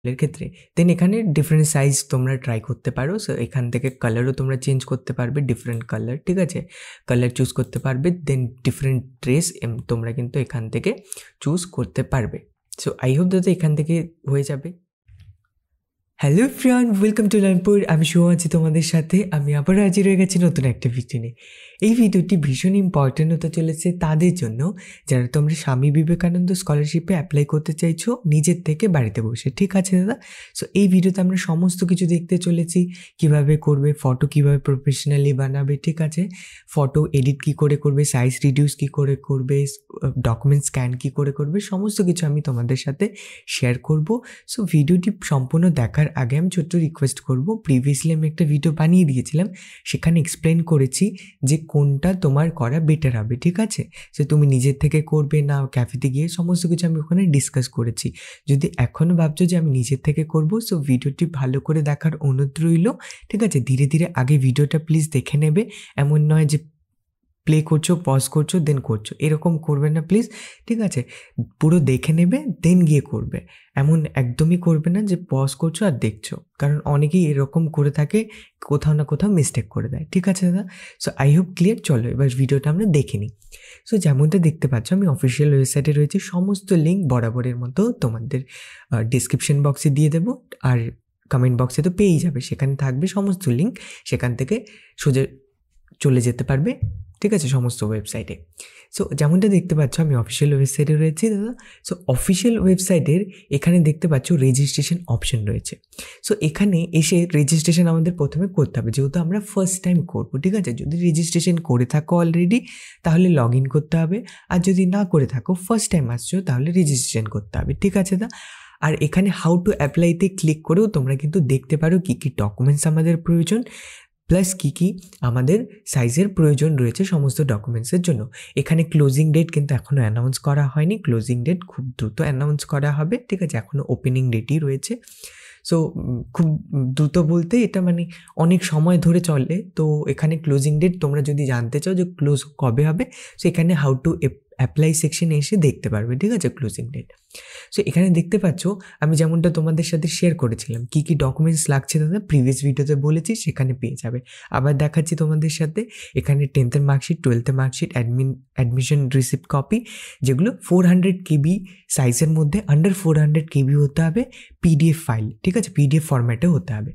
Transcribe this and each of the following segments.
এর ক্ষেত্রে দেন এখানে ডিফারেন্ট সাইজ তোমরা ট্রাই করতে পারো। সো এখান থেকে কালারও তোমরা চেঞ্জ করতে পারবে, ডিফারেন্ট কালার, ঠিক আছে, কালার চুজ করতে পারবে। দেন ডিফারেন্ট ড্রেস তোমরা কিন্তু এখান থেকে চুজ করতে পারবে। সো আই হোপ দাদা এখান থেকে হয়ে যাবে। Hello friend, welcome to Learnpur. আমি শুভ আছি তোমাদের সাথে। আমি আবার হাজির হয়ে গেছি নতুন একটা ভিডিও নিয়ে। এই ভিডিওটি ভীষণ ইম্পর্টেন্ট হতে চলেছে তাদের জন্য যারা তোমরা স্বামী বিবেকানন্দ স্কলারশিপে অ্যাপ্লাই করতে চাইছো নিজের থেকে বাড়িতে বসে, ঠিক আছে দাদা? সো এই ভিডিওতে আমরা সমস্ত কিছু দেখতে চলেছি, কিভাবে করবে, ফটো কিভাবে প্রফেশনালি বানাবে, ঠিক আছে, ফটো এডিট কী করে করবে, সাইজ রিডিউস কী করে করবে, ডকুমেন্ট স্ক্যান কী করে করবে, সমস্ত কিছু আমি তোমাদের সাথে শেয়ার করব। সো ভিডিওটি সম্পূর্ণ দেখার আগে আমি ছোট্ট রিকোয়েস্ট করব, প্রিভিয়াসলি আমি একটা ভিডিও বানিয়ে দিয়েছিলাম, সেখানে এক্সপ্লেন করেছি যে কোনটা তোমার করা বেটার হবে, ঠিক আছে। সে তুমি নিজের থেকে করবে না ক্যাফেতে গিয়ে, সমস্ত কিছু আমি ওখানে ডিসকাস করেছি। যদি এখনও ভাবছো যে আমি নিজের থেকে করব, সো ভিডিওটি ভালো করে দেখার অনুরোধ রইল, ঠিক আছে। ধীরে ধীরে আগে ভিডিওটা প্লিজ দেখে নেবে, এমন নয় যে প্লে করছো, পজ করছো, দেন করছো, এরকম করবে না প্লিজ, ঠিক আছে। পুরো দেখে নেবে দেন গিয়ে করবে, এমন একদমই করবে না যে পজ করছো আর দেখছো, কারণ অনেকেই এরকম করে থাকে, কোথাও না কোথাও মিস্টেক করে দেয়, ঠিক আছে দাদা। So I hope clear. চলো এবার ভিডিওটা আমরা দেখে নিই। সো যেমনটা দেখতে পাচ্ছ আমি অফিসিয়াল ওয়েবসাইটে রয়েছে, সমস্ত লিঙ্ক বরাবরের মতো তোমাদের ডিসক্রিপশন বক্সে দিয়ে দেবো, আর কমেন্ট বক্সে তো পেয়েই যাবে, সেখানে থাকবে সমস্ত লিঙ্ক, সেখান থেকে সোজা চলে যেতে পারবে, ঠিক আছে, সমস্ত ওয়েবসাইটে। সো যেমনটা দেখতে পাচ্ছ আমি অফিসিয়াল ওয়েবসাইটে রয়েছি দাদা। সো অফিসিয়াল ওয়েবসাইটের এখানে দেখতে পাচ্ছ রেজিস্ট্রেশন অপশন রয়েছে। সো এখানে এসে রেজিস্ট্রেশন আমাদের প্রথমে করতে হবে, যেহেতু আমরা ফার্স্ট টাইম করবো, ঠিক আছে। যদি রেজিস্ট্রেশন করে থাকো অলরেডি তাহলে লগ ইন করতে হবে, আর যদি না করে থাকো ফার্স্ট টাইম আসছো তাহলে রেজিস্ট্রেশন করতে হবে, ঠিক আছে দাদা। আর এখানে হাউ টু অ্যাপ্লাইতে ক্লিক করেও তোমরা কিন্তু দেখতে পারো কী কী ডকুমেন্টস আমাদের প্রয়োজন, প্লাস কী কী আমাদের সাইজের প্রয়োজন রয়েছে সমস্ত ডকুমেন্টসের জন্য। এখানে ক্লোজিং ডেট কিন্তু এখনও অ্যানাউন্স করা হয়নি, ক্লোজিং ডেট খুব দ্রুত অ্যানাউন্স করা হবে, ঠিক আছে, এখনও ওপেনিং ডেটই রয়েছে। সো খুব দ্রুত বলতে এটা মানে অনেক সময় ধরে চলে। তো এখানে ক্লোজিং ডেট তোমরা যদি জানতে চাও যে ক্লোজ কবে হবে, সো এখানে হাউ টু অ্যাপ্লাই সেকশনে এসে দেখতে পারবে, ঠিক আছে, ক্লোজিং ডেট। সো এখানে দেখতে পাচ্ছ আমি যেমনটা তোমাদের সাথে শেয়ার করেছিলাম কী কী ডকুমেন্টস লাগছে দাদা, প্রিভিয়াস ভিডিওতে বলেছি, সেখানে পেয়ে যাবে। আবার দেখাচ্ছি তোমাদের সাথে, এখানে 10th marksheet, 12th marksheet, admission receipt copy, যেগুলো 400 KB সাইজের মধ্যে, আন্ডার 400 KB হতে হবে, PDF ফাইল, ঠিক আছে, PDF ফরম্যাটে হতে হবে।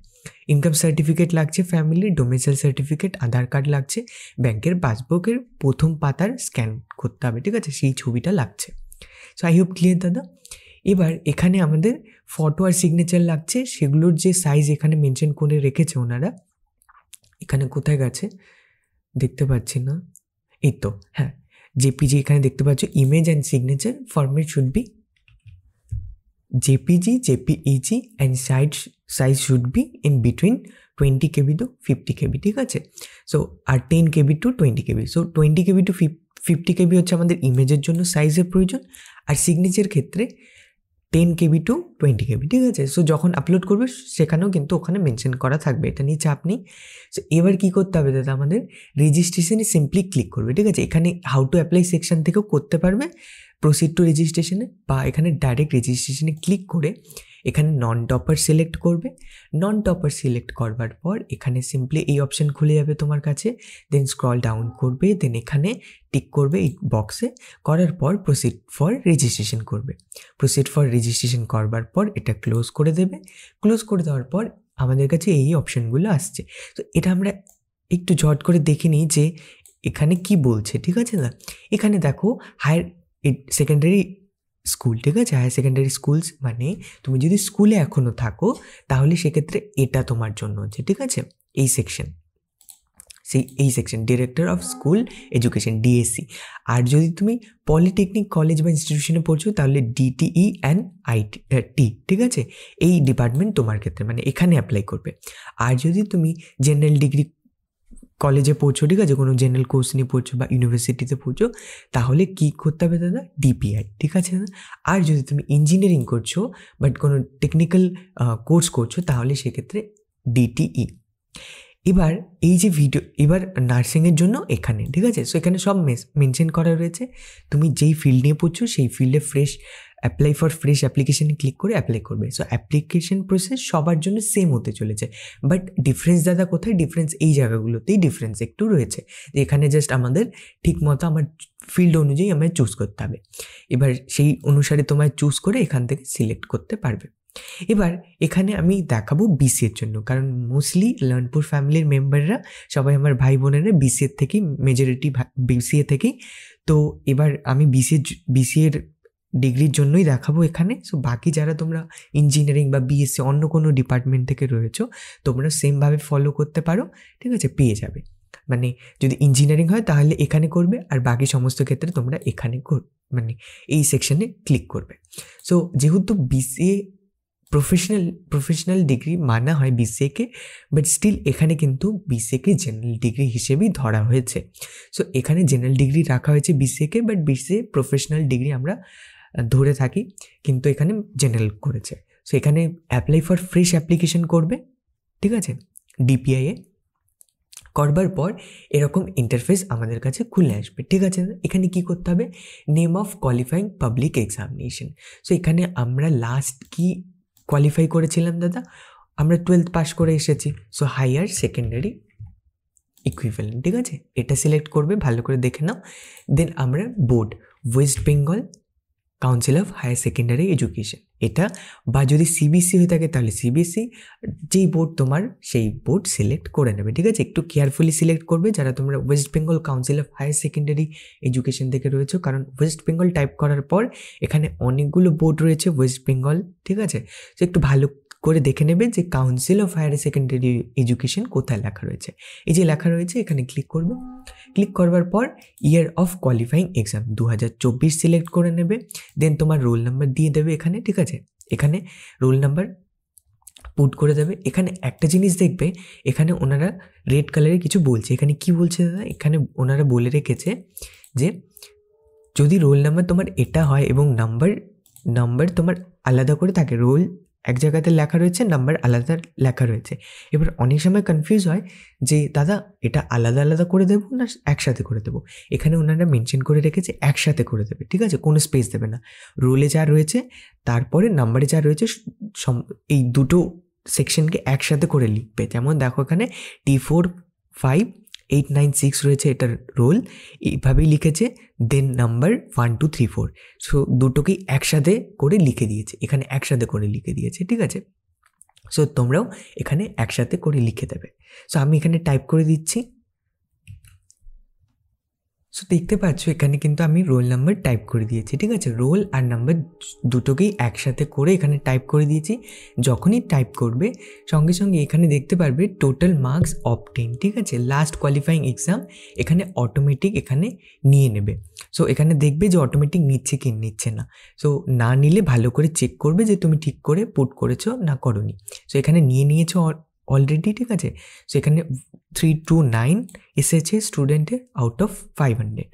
ইনকাম সার্টিফিকেট লাগছে, ফ্যামিলি ডোমিসাইল সার্টিফিকেট, আধার কার্ড লাগছে, ব্যাংকের পাসবুকের প্রথম পাতার স্ক্যান করতে হবে, ঠিক আছে, সেই ছবিটা লাগছে। সো আই হোপ ক্লিয়ার দাদা। এবার এখানে আমাদের ফটো আর সিগনেচার লাগছে, সেগুলোর যে সাইজ এখানে মেনশন করে রেখেছে ওনারা, এখানে কোথায় গেছে দেখতে পাচ্ছি না, এই তো, হ্যাঁ, জেপিজি এখানে দেখতে পাচ্ছ, image and signature format should be JPG, JPEG and size should be in between 20 KB to 50 KB, ঠিক আছে। সো আর 10 KB to 20 KB, so 20 KB to 50 KB হচ্ছে আমাদের ইমেজের জন্য সাইজের প্রয়োজন, আর সিগনেচার ক্ষেত্রে 10 KB to 20 KB, ঠিক আছে। সো যখন আপলোড করবে সেখানেও কিন্তু ওখানে মেনশন করা থাকবে, এটা নিয়ে চাপ নেই। সো এবার কী করতে হবে দাদা, আমাদের রেজিস্ট্রেশনে সিম্পলি ক্লিক করবে, ঠিক আছে। এখানে হাউ টু অ্যাপ্লাই সেকশন থেকেও করতে পারবে, প্রসিড টু রেজিস্ট্রেশনে, বা এখানে ডাইরেক্ট রেজিস্ট্রেশনে ক্লিক করে এখানে নন টপার সিলেক্ট করবে। নন টপার সিলেক্ট করবার পর এখানে সিম্পলি এই অপশান খুলে যাবে তোমার কাছে, দেন স্ক্রল ডাউন করবে, দেন এখানে টিক করবে এই বক্সে, করার পর প্রসিড ফর রেজিস্ট্রেশন করবে। প্রসিড ফর রেজিস্ট্রেশন করবার পর এটা ক্লোজ করে দেবে। ক্লোজ করে দেওয়ার পর আমাদের কাছে এই অপশানগুলো আসছে। তো এটা আমরা একটু ঝট করে দেখে নিই যে এখানে কি বলছে, ঠিক আছে না। এখানে দেখো হায়ার সেকেন্ডারি স্কুল, ঠিক আছে, হায়ার সেকেন্ডারি স্কুলস, মানে তুমি যদি স্কুলে এখনও থাকো তাহলে সেক্ষেত্রে এটা তোমার জন্য হচ্ছে, ঠিক আছে, এই সেকশন, এই section director of school education, DSC। আর যদি তুমি পলিটেকনিক কলেজ বা ইনস্টিটিউশনে পড়ছো তাহলে DTE অ্যান্ড IT, ঠিক আছে, এই ডিপার্টমেন্ট তোমার ক্ষেত্রে মানে এখানে অ্যাপ্লাই করবে। আর যদি তুমি জেনারেল ডিগ্রি কলেজে পড়ছো, ঠিক আছে, কোনো জেনারেল কোর্স নিয়ে পড়ছো বা ইউনিভার্সিটিতে পড়ছো, তাহলে কী করতে হবে দাদা, DPI, ঠিক আছে দাদা। আর যদি তুমি ইঞ্জিনিয়ারিং করছো বাট কোনো টেকনিক্যাল কোর্স করছো তাহলে সেক্ষেত্রে DTE। এবার এই যে ভিডিও, এবার নার্সিংয়ের জন্য এখানে, ঠিক আছে, সো এখানে সব মেনশন করা রয়েছে, তুমি যেই ফিল্ড নিয়ে পড়ছো সেই ফিল্ডে ফ্রেশ অ্যাপ্লাই ফর ফ্রেশ অ্যাপ্লিকেশানে ক্লিক করে অ্যাপ্লাই করবে। সো অ্যাপ্লিকেশন প্রসেস সবার জন্য সেম হতে চলেছে, বাট ডিফারেন্স দাদা কোথায়? ডিফারেন্স এই জায়গাগুলোতেই ডিফারেন্স একটু রয়েছে, যে এখানে জাস্ট আমাদের ঠিক মতো আমার ফিল্ড অনুযায়ী আমায় চুজ করতে হবে। এবার সেই অনুসারে তোমায় চুজ করে এখান থেকে সিলেক্ট করতে পারবে। এবার এখানে আমি দেখাবো বিসিএর জন্য, কারণ মোস্টলি লার্নপুর ফ্যামিলির মেম্বাররা সবাই আমার ভাই বোনেরা বিসিএর থেকেই, মেজরিটি বিসিএ থেকেই। তো এবার আমি বিসিএর ডিগ্রির জন্যই দেখাবো এখানে। সো বাকি যারা তোমরা ইঞ্জিনিয়ারিং বা বিএসসি অন্য কোনো ডিপার্টমেন্ট থেকে রয়েছো, তোমরা সেমভাবে ফলো করতে পারো, ঠিক আছে, পেয়ে যাবে। মানে যদি ইঞ্জিনিয়ারিং হয় তাহলে এখানে করবে, আর বাকি সমস্ত ক্ষেত্রে তোমরা এখানে মানে এই সেকশনে ক্লিক করবে। সো যেহেতু বিসিএ প্রফেশনাল ডিগ্রি মানা হয় বিসিএকে, বাট স্টিল এখানে কিন্তু বিসিএকে জেনারেল ডিগ্রি হিসেবেই ধরা হয়েছে। সো এখানে জেনারেল ডিগ্রি রাখা হয়েছে বিসিএকে, বাট বিসিএ প্রফেশনাল ডিগ্রি আমরা ধরে থাকি, কিন্তু এখানে জেনারেল করেছে। সো এখানে অ্যাপ্লাই ফর ফ্রেশ অ্যাপ্লিকেশন করবে, ঠিক আছে, ডিপিআইয়ে করবার পর এরকম ইন্টারফেস আমাদের কাছে খুলে আসবে, ঠিক আছে। এখানে কি করতে হবে? Name of qualifying public examination. So এখানে আমরা লাস্ট কি কোয়ালিফাই করেছিলাম দাদা? আমরা 12th পাস করে এসেছি, সো হায়ার সেকেন্ডারি ইকুইভ্যালেন্ট, ঠিক আছে, এটা সিলেক্ট করবে, ভালো করে দেখে নাও। দেন আমরা board, West Bengal council of higher secondary education, এটা, বা যদি সিবিএসসি হয়ে থাকে তাহলে সিবিএসসি, যেই বোর্ড তোমার সেই বোর্ড সিলেক্ট করে নেবে, ঠিক আছে। একটু কেয়ারফুলি সিলেক্ট করবে যারা তোমরা West Bengal council of higher secondary education থেকে রয়েছে, কারণ ওয়েস্ট বেঙ্গল টাইপ করার পর এখানে অনেকগুলো বোর্ড রয়েছে ওয়েস্ট বেঙ্গল, ঠিক আছে। তো একটু ভালো করে দেখে নেবে যে council of higher secondary education কোথায় লেখা রয়েছে। এই যে লেখা রয়েছে এখানে ক্লিক করবে। ক্লিক করবার পর year of qualifying exam 2024 select করে নেবে। দেন তোমার রোল নাম্বার দিয়ে দেবে এখানে, ঠিক আছে, এখানে রোল নাম্বার পুট করে দেবে। এখানে একটা জিনিস দেখবে, এখানে ওনারা রেড কালারে কিছু বলছে। এখানে কি বলছে দাদা? এখানে ওনারা বলে রেখেছে যে যদি রোল নাম্বার তোমার এটা হয় এবং নাম্বার তোমার আলাদা করে থাকে, রোল এক জায়গাতে লেখা রয়েছে, নাম্বার আলাদা লেখা রয়েছে। এবার অনেক সময় কনফিউজ হয় যে দাদা এটা আলাদা আলাদা করে দেবো না একসাথে করে দেবো। এখানে ওনারা মেনশন করে রেখেছে একসাথে করে দেবে, ঠিক আছে, কোনো স্পেস দেবে না। রোলে যা রয়েছে তারপরে নাম্বারে যা রয়েছে এই দুটো সেকশনকে একসাথে করে লিখবে। যেমন দেখো এখানে T458896 রয়েছে, এটার রোল এইভাবেই লিখেছে। দেন নাম্বার 1 2 3 4, সো দুটোকেই একসাথে করে লিখে দিয়েছে, এখানে একসাথে করে লিখে দিয়েছে, ঠিক আছে। সো তোমরাও এখানে একসাথে করে লিখে দেবে। সো আমি এখানে টাইপ করে দিচ্ছি। সো দেখতে পাচ্ছ এখানে কিন্তু আমি রোল নাম্বার টাইপ করে দিয়েছি, ঠিক আছে। রোল আর নাম্বার দুটোকেই একসাথে করে এখানে টাইপ করে দিয়েছি। যখনই টাইপ করবে সঙ্গে সঙ্গে এখানে দেখতে পারবে টোটাল মার্কস অবটেইন, ঠিক আছে, লাস্ট কোয়ালিফাইং এক্সাম এখানে অটোমেটিক এখানে নিয়ে নেবে। সো এখানে দেখবে যে অটোমেটিক নিচ্ছে কি নিচ্ছে না। সো না নিলে ভালো করে চেক করবে যে তুমি ঠিক করে পুট করেছো না করোনি। সো এখানে নিয়েছো অলরেডি, ঠিক আছে। সো এখানে 329 এসেছে স্টুডেন্টের আউট অফ 500।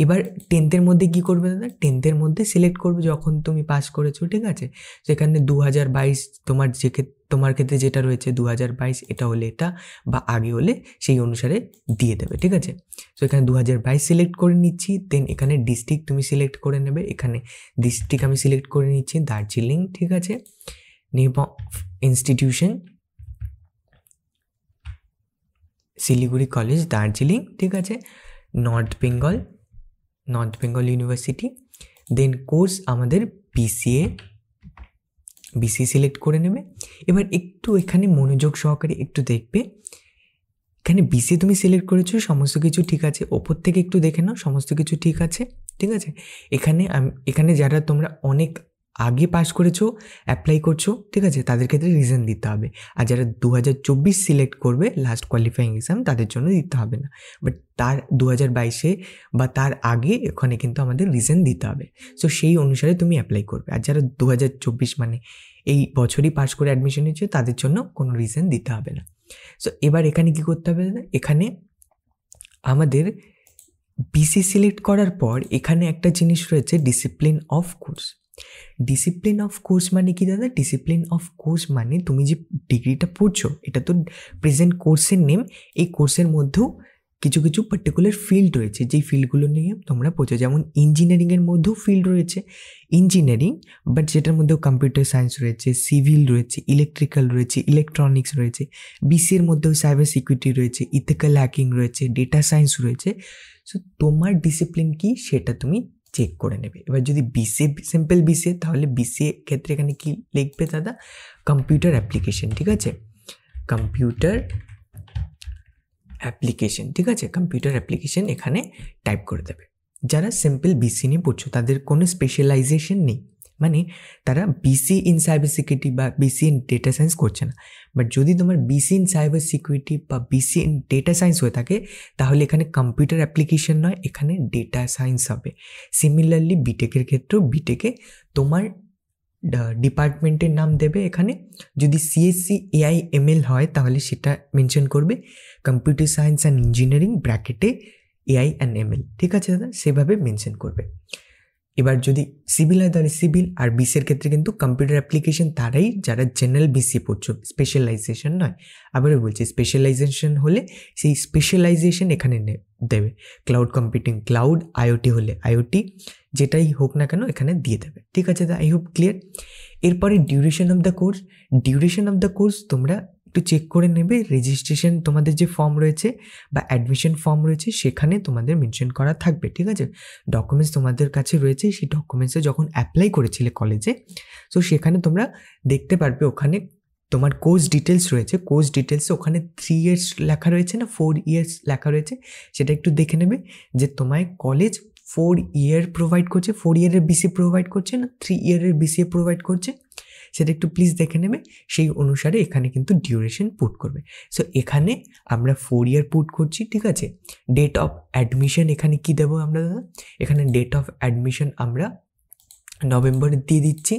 এবার 10th মধ্যে কী করবে দাদা? 10th মধ্যে সিলেক্ট করবে যখন তুমি পাস করেছো, ঠিক আছে। সেখানে 2022 তোমার ক্ষেত্রে যেটা রয়েছে 2022, এটা হলে এটা বা আগে হলে সেই অনুসারে দিয়ে দেবে, ঠিক আছে। সো এখানে 2022 সিলেক্ট করে নিচ্ছি। দেন এখানে ডিস্ট্রিক্ট তুমি সিলেক্ট করে নেবে। এখানে ডিস্ট্রিক্ট আমি সিলেক্ট করে নিচ্ছি দার্জিলিং, ঠিক আছে। Name of institution Siliguri college Darjeeling, ঠিক আছে। North Bengal university. Then course আমাদের বিসিএ সিলেক্ট করে নেবে। এবার একটু এখানে মনোযোগ সহকারে একটু দেখবে, এখানে বিসিএ তুমি সিলেক্ট করেছো, সমস্ত কিছু ঠিক আছে। ওপর থেকে একটু দেখে নাও সমস্ত কিছু ঠিক আছে, ঠিক আছে। এখানে যারা তোমরা অনেক আগে পাস করেছো অ্যাপ্লাই করছো, ঠিক আছে, তাদের ক্ষেত্রে রিজন দিতে হবে। আর যারা 2024 সিলেক্ট করবে লাস্ট কোয়ালিফাইং এক্সাম, তাদের জন্য দিতে হবে না। বাট তার 2022 বা তার আগে এখানে কিন্তু আমাদের রিজন দিতে হবে। সো সেই অনুসারে তুমি অ্যাপ্লাই করবে। আর যারা 2024 মানে এই বছরই পাস করে অ্যাডমিশন নিচ্ছে, তাদের জন্য কোনো রিজন দিতে হবে না। সো এবার এখানে কী করতে হবে? এখানে আমাদের বিসি সিলেক্ট করার পর এখানে একটা জিনিস রয়েছে discipline of course. Discipline of course মানে কি দাদা? ডিসিপ্লিন অফ কোর্স মানে তুমি যে ডিগ্রিটা পড়ছো এটা তো প্রেজেন্ট কোর্সের নেম, এই কোর্সের মধ্যেও কিছু কিছু পার্টিকুলার ফিল্ড রয়েছে, যেই ফিল্ডগুলো নিয়ে তোমরা পড়ছো। যেমন ইঞ্জিনিয়ারিংয়ের মধ্যেও ফিল্ড রয়েছে, ইঞ্জিনিয়ারিং, বাট যেটার মধ্যেও কম্পিউটার সায়েন্স রয়েছে, সিভিল রয়েছে, ইলেকট্রিক্যাল রয়েছে, ইলেকট্রনিক্স রয়েছে। বিসিএর মধ্যেও সাইবার সিকিউরিটি রয়েছে, ইথিক্যাল হ্যাকিং রয়েছে, ডেটা সায়েন্স রয়েছে। সো তোমার ডিসিপ্লিন কি সেটা তুমি চেক করে নেবে। এবার যদি বিসিএ, সিম্পল বিসিএ, তাহলে বিসিএ ক্ষেত্রে এখানে কি লিখবে দাদা? কম্পিউটার অ্যাপ্লিকেশন, ঠিক আছে, কম্পিউটার অ্যাপ্লিকেশন, ঠিক আছে, কম্পিউটার অ্যাপ্লিকেশন এখানে টাইপ করে দেবে। যারা সিম্পল বিসি নিয়ে পড়ছো তাদের কোনো স্পেশালাইজেশন নেই, মানে তারা বিসি ইন সাইবার সিকিউরিটি বা বিসি ইন ডেটা সায়েন্স করছে না। বাট যদি তোমার বিসি ইন সাইবার সিকিউরিটি বা বিসি ইন ডেটা সায়েন্স হয়ে থাকে তাহলে এখানে কম্পিউটার অ্যাপ্লিকেশন নয়, এখানে ডেটা সায়েন্স হবে। সিমিলারলি বিটেকের ক্ষেত্রেও বিটেকে তোমার ডিপার্টমেন্টের নাম দেবে এখানে। যদি সিএসসি এআই এমএল হয় তাহলে সেটা মেনশন করবে কম্পিউটার সায়েন্স অ্যান্ড ইঞ্জিনিয়ারিং ব্র্যাকেটে এআই অ্যান্ড এমএল, ঠিক আছে দাদা, সেভাবে মেনশন করবে। এবার যদি সিভিল হয় তাহলে সিভিল। আর বিসির ক্ষেত্রে কিন্তু কম্পিউটার অ্যাপ্লিকেশন তারাই যারা জেনারেল বিসি পড়ছো, স্পেশালাইজেশন নয়। আবারও বলছি, স্পেশালাইজেশন হলে সেই স্পেশালাইজেশন এখানে দেবে। ক্লাউড কম্পিউটিং ক্লাউড, আইওটি হলে আইওটি, যেটাই হোক না কেন এখানে দিয়ে দেবে, ঠিক আছে দাদা, আই হোপ ক্লিয়ার। এরপরে duration of the course, duration of the course তোমরা একটু চেক করে নেবে। রেজিস্ট্রেশন তোমাদের যে ফর্ম রয়েছে বা অ্যাডমিশন ফর্ম রয়েছে সেখানে তোমাদের মেনশন করা থাকবে, ঠিক আছে। ডকুমেন্টস তোমাদের কাছে রয়েছে, সেই ডকুমেন্টসে যখন অ্যাপ্লাই করেছিলে কলেজে, সো সেখানে তোমরা দেখতে পারবে ওখানে তোমার কোর্স ডিটেলস রয়েছে। কোর্স ডিটেলসে ওখানে 3 years লেখা রয়েছে না 4 years লেখা রয়েছে, সেটা একটু দেখে নেবে যে তোমায় কলেজ 4 year প্রোভাইড করছে, 4 year বিসি প্রোভাইড করছে না 3 year বিসিএ প্রোভাইড করছে, সেটা একটু প্লিজ দেখে নেবে। সেই অনুসারে এখানে কিন্তু ডিউরেশন পুট করবে। সো এখানে আমরা 4 year পুট করছি, ঠিক আছে। ডেট অফ অ্যাডমিশন এখানে কি দেবো আমরা দাদা? এখানে ডেট অফ অ্যাডমিশন আমরা নভেম্বরে দিয়ে দিচ্ছি।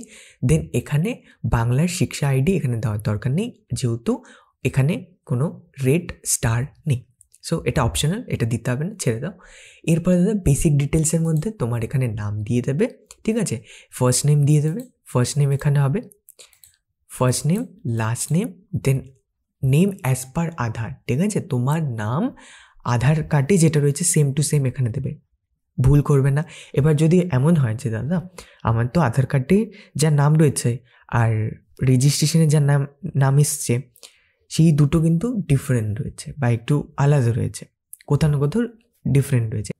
দেন এখানে বাংলার শিক্ষা আইডি এখানে দেওয়ার দরকার নেই, যেহেতু এখানে কোনো রেট স্টার নেই। সো এটা অপশনাল, এটা দিতে হবে না, ছেড়ে দাও। এরপরে দাদা বেসিক ডিটেলসের মধ্যে তোমার এখানে নাম দিয়ে দেবে, ঠিক আছে। ফার্স্ট নেম দিয়ে দেবে, ফার্স্ট নেম এখানে হবে first name, last name, then name as per Aadhaar, ঠিক আছে। তোমার নাম আধার কার্ডে যেটা রয়েছে সেম টু সেম এখানে দেবে, ভুল করবে না। এবার যদি এমন হয় যে দাদা আমার তো আধার কার্ডে যা নাম রয়েছে আর রেজিস্ট্রেশনে যা নাম এসছে সেই দুটো কিন্তু ডিফারেন্ট রয়েছে বা একটু আলাদা রয়েছে, কোথাও না কোথাও ডিফারেন্ট রয়েছে।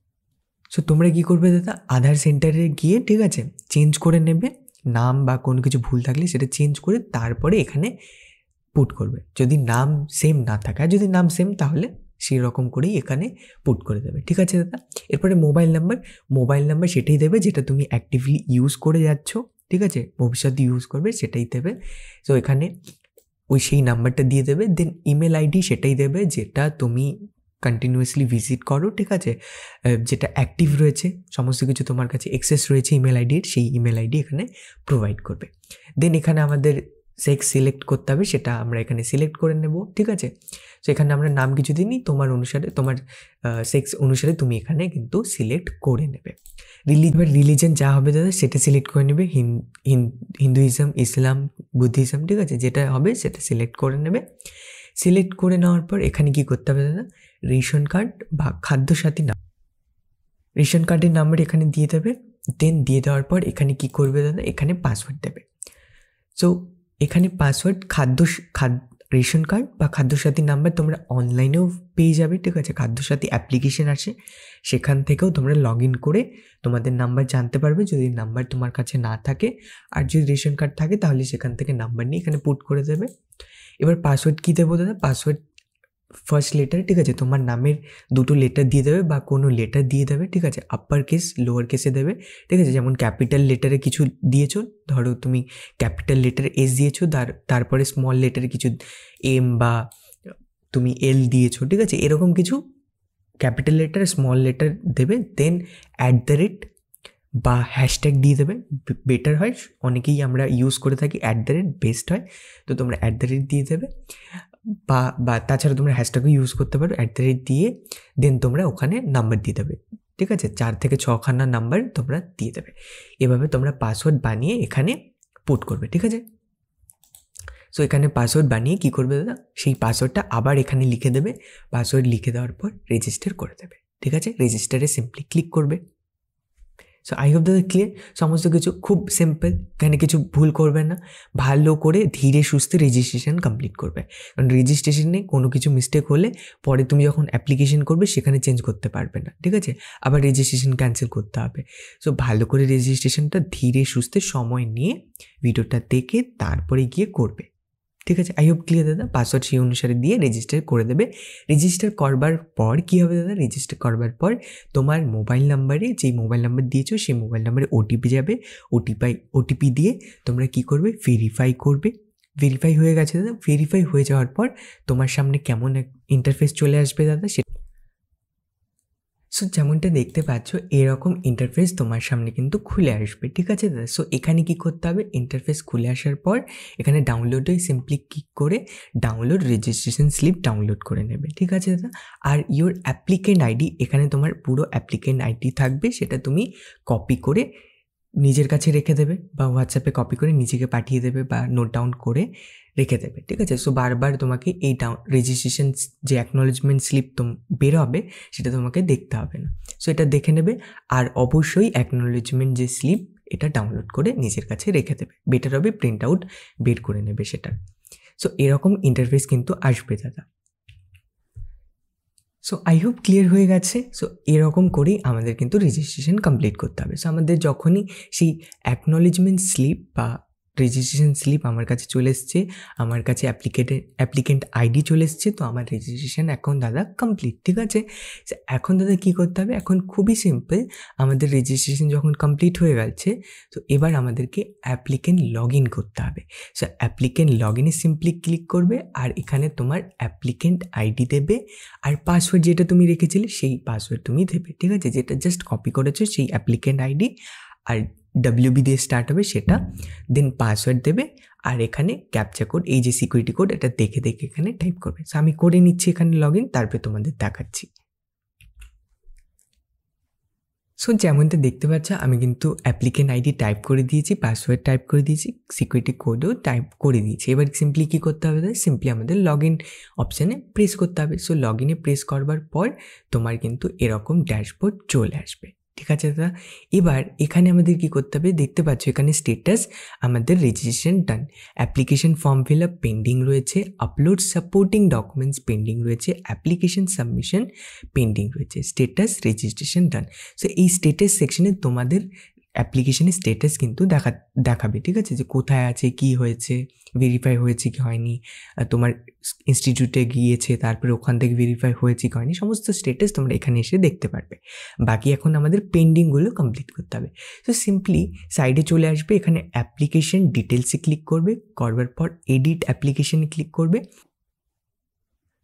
সো তোমরা কী করবে দাদা? আধার সেন্টারে গিয়ে, ঠিক আছে, চেঞ্জ করে নেবে নাম, বা কোনো কিছু ভুল থাকলে সেটা চেঞ্জ করে তারপরে এখানে পুট করবে। যদি নাম সেম না থাকে, আর যদি নাম সেম তাহলে সেই রকম করেই এখানে পুট করে দেবে, ঠিক আছে দাদা। এরপরে মোবাইল নাম্বার সেটাই দেবে যেটা তুমি অ্যাক্টিভলি ইউজ করে যাচ্ছ, ঠিক আছে, ভবিষ্যতে ইউজ করবে সেটাই দেবে। সো এখানে ওই সেই নাম্বারটা দিয়ে দেবে। দেন ইমেল আইডি সেটাই দেবে যেটা তুমি কন্টিনিউয়াসলি ভিজিট করো, ঠিক আছে, যেটা অ্যাক্টিভ রয়েছে, সমস্ত কিছু তোমার কাছে অ্যাক্সেস রয়েছে ইমেল আইডির, সেই ইমেল আইডি এখানে প্রোভাইড করবে। দেন এখানে আমাদের সেক্স সিলেক্ট করতে হবে, সেটা আমরা এখানে সিলেক্ট করে নেব, ঠিক আছে। সো এখানে আমরা নাম কিছু দিইনি, তোমার অনুসারে, তোমার সেক্স অনুসারে তুমি এখানে কিন্তু সিলেক্ট করে নেবে। রিলিজন যা হবে দাদা সেটা সিলেক্ট করে নেবে, হিন্দুইজম, ইসলাম, বুদ্ধিজম, ঠিক আছে, যেটা হবে সেটা সিলেক্ট করে নেবে। সিলেক্ট করে নেওয়ার পর এখানে কি করতে হবে দাদা? রেশন কার্ড বা খাদ্যসাথী নাম, রেশন কার্ডের নাম্বার এখানে দিয়ে দেবে। দেন দিয়ে দেওয়ার পর এখানে কি করবে দাদা? এখানে পাসওয়ার্ড দেবে। সো এখানে পাসওয়ার্ড রেশন কার্ড বা খাদ্যসাথী নাম্বার তোমরা অনলাইনেও পেয়ে যাবে, ঠিক আছে। খাদ্যসাথী অ্যাপ্লিকেশন আছে, সেখান থেকেও তোমরা লগ ইন করে তোমাদের নাম্বার জানতে পারবে যদি নাম্বার তোমার কাছে না থাকে। আর যদি রেশন কার্ড থাকে তাহলে সেখান থেকে নাম্বার নিয়ে এখানে পুট করে দেবে। এবার পাসওয়ার্ড কী দেবো দাদা? পাসওয়ার্ড ফার্স্ট লেটার, ঠিক আছে, তোমার নামের দুটো লেটার দিয়ে দেবে বা কোনো লেটার দিয়ে দেবে, ঠিক আছে। আপার কেস, লোয়ার কেসে দেবে, ঠিক আছে। যেমন ক্যাপিটাল লেটারে কিছু দিয়েছো, ধরো তুমি ক্যাপিটাল লেটার এস দিয়েছো, তারপরে স্মল লেটারে কিছু এম বা তুমি এল দিয়েছো, ঠিক আছে, এরকম কিছু ক্যাপিটাল লেটার স্মল লেটার দেবে। দেন @ বা হ্যাশট্যাগ দিয়ে দেবে, বেটার হয়, অনেকেই আমরা ইউজ করে থাকি @ বেস্ট হয়, তো তোমরা @ দিয়ে দেবে। বা তাছাড়া তোমরা হ্যাশট্যাগও ইউজ করতে পারো, @ দিয়ে দেন তোমরা ওখানে নাম্বার দিয়ে দেবে, ঠিক আছে, 4 থেকে 6খানা নাম্বার তোমরা দিয়ে দেবে। এভাবে তোমরা পাসওয়ার্ড বানিয়ে এখানে পুট করবে, ঠিক আছে। সো এখানে পাসওয়ার্ড বানিয়ে কী করবে দাদা, সেই পাসওয়ার্ডটা আবার এখানে লিখে দেবে। পাসওয়ার্ড লিখে দেওয়ার পর রেজিস্টার করে দেবে। ঠিক আছে, রেজিস্টারে সিম্পলি ক্লিক করবে। সো আই হোপ দাদা ক্লিয়ার, সমস্ত কিছু খুব সিম্পল, এখানে কিছু ভুল করবে না, ভালো করে ধীরে সুস্থে রেজিস্ট্রেশন কমপ্লিট করবে। কারণ রেজিস্ট্রেশনে কোনো কিছু মিস্টেক হলে পরে তুমি যখন অ্যাপ্লিকেশন করবে সেখানে চেঞ্জ করতে পারবে না। ঠিক আছে, আবার রেজিস্ট্রেশন ক্যান্সেল করতে হবে। সো ভালো করে রেজিস্ট্রেশনটা ধীরে সুস্থে সময় নিয়ে ভিডিওটা দেখে তারপরে গিয়ে করবে। ঠিক আছে, আই হোপ ক্লিয়ার দাদা। পাসওয়ার্ড সেই অনুসারে দিয়ে রেজিস্টার করে দেবে। রেজিস্টার করবার পর কী হবে দাদা, রেজিস্টার করবার পর তোমার মোবাইল নাম্বারে, যেই মোবাইল নাম্বার দিয়েছো সেই মোবাইল নাম্বারে ওটিপি যাবে। ওটিপি দিয়ে তোমরা কী করবে, ভেরিফাই করবে। ভেরিফাই হয়ে গেছে দাদা। ভেরিফাই হয়ে যাওয়ার পর তোমার সামনে কেমন এক ইন্টারফেস চলে আসবে দাদা, সো যেমনটা দেখতে পাচ্ছ এরকম ইন্টারফেস তোমার সামনে কিন্তু খুলে আসবে। ঠিক আছে দাদা। সো এখানে কি করতে হবে, ইন্টারফেস খুলে আসার পর এখানে ডাউনলোডে সিম্পলি ক্লিক করে ডাউনলোড রেজিস্ট্রেশন স্লিপ ডাউনলোড করে নেবে। ঠিক আছে দাদা। আর ইওর অ্যাপ্লিকেন্ট আইডি, এখানে তোমার পুরো অ্যাপ্লিকেন্ট আইডি থাকবে, সেটা তুমি কপি করে নিজের কাছে রেখে দেবে বা হোয়াটসঅ্যাপে কপি করে নিজেকে পাঠিয়ে দেবে বা নোট ডাউন করে রেখে দেবে। ঠিক আছে, সো বারবার তোমাকে এই রেজিস্ট্রেশন যে অ্যাকনোলেজমেন্ট স্লিপ বের হবে সেটা তোমাকে দেখতে হবে না। সো এটা দেখে নেবে। আর অবশ্যই অ্যাকনোলেজমেন্ট যে স্লিপ এটা ডাউনলোড করে নিজের কাছে রেখে দেবে। বেটার হবে প্রিন্ট আউট বের করে নেবে সেটা। সো এরকম ইন্টারফেস কিন্তু আসবে দাদা। সো আই হোপ ক্লিয়ার হয়ে গেছে। সো এরকম করেই আমাদের কিন্তু রেজিস্ট্রেশন কমপ্লিট করতে হবে। সো আমাদের যখনই সেই অ্যাকনোলেজমেন্ট স্লিপ বা রেজিস্ট্রেশন স্লিপ আমার কাছে চলে এসছে, আমার কাছে অ্যাপ্লিকেন্ট আইডি চলে এসছে, তো আমার রেজিস্ট্রেশন এখন দাদা কমপ্লিট। ঠিক আছে, এখন দাদা কী করতে হবে, এখন খুবই সিম্পল। আমাদের রেজিস্ট্রেশন যখন কমপ্লিট হয়ে গেছে, তো এবার আমাদেরকে অ্যাপ্লিকেন্ট লগ ইন করতে হবে। সো অ্যাপ্লিকেন্ট লগ ইনে সিম্পলি ক্লিক করবে আর এখানে তোমার অ্যাপ্লিকেন্ট আইডি দেবে আর পাসওয়ার্ড যেটা তুমি রেখেছিলে সেই পাসওয়ার্ড তুমি দেবে। ঠিক আছে, যেটা জাস্ট কপি করেছো সেই অ্যাপ্লিকেন্ট আইডি আর WB দিয়ে স্টার্ট হবে সেটা, দেন পাসওয়ার্ড দেবে আর এখানে ক্যাপচা কোড, এই যে সিকিউরিটি কোড, এটা দেখে দেখে এখানে টাইপ করবে। সো আমি করে নিচ্ছি এখানে লগ ইন, তারপরে তোমাদের দেখাচ্ছি। সো যেমনটা দেখতে পাচ্ছ আমি কিন্তু অ্যাপ্লিকেন্ট আইডি টাইপ করে দিয়েছি, পাসওয়ার্ড টাইপ করে দিয়েছি, সিকিউরিটি কোডও টাইপ করে দিয়েছি। এবার সিম্পলি কী করতে হবে, সিম্পলি আমাদের লগ ইন অপশানে প্রেস করতে হবে। সো লগ ইনে প্রেস করবার পর তোমার কিন্তু এরকম ড্যাশবোর্ড চলে আসবে। ঠিক আছে দাদা। এবার এখানে আমাদের কী করতে হবে, দেখতে পাচ্ছ এখানে স্টেটাস আমাদের registration done, application form fill up pending রয়েছে, আপলোড সাপোর্টিং ডকুমেন্টস পেন্ডিং রয়েছে, অ্যাপ্লিকেশন সাবমিশন পেন্ডিং রয়েছে, স্টেটাস রেজিস্ট্রেশন ডান। সো এই স্টেটাস সেকশনে তোমাদের অ্যাপ্লিকেশনের স্টেটাস কিন্তু দেখাবে। ঠিক আছে, যে কোথায় আছে, কি হয়েছে, ভেরিফাই হয়েছে কি হয়নি, তোমার ইনস্টিটিউটে গিয়েছে তারপরে ওখান থেকে ভেরিফাই হয়েছে কি হয়নি, সমস্ত স্টেটাস তোমরা এখানে এসে দেখতে পারবে। বাকি এখন আমাদের পেন্ডিংগুলো কমপ্লিট করতে হবে। সো সিম্পলি সাইডে চলে আসবে, এখানে অ্যাপ্লিকেশন ডিটেলসে ক্লিক করবে, করবার পর এডিট অ্যাপ্লিকেশনে ক্লিক করবে।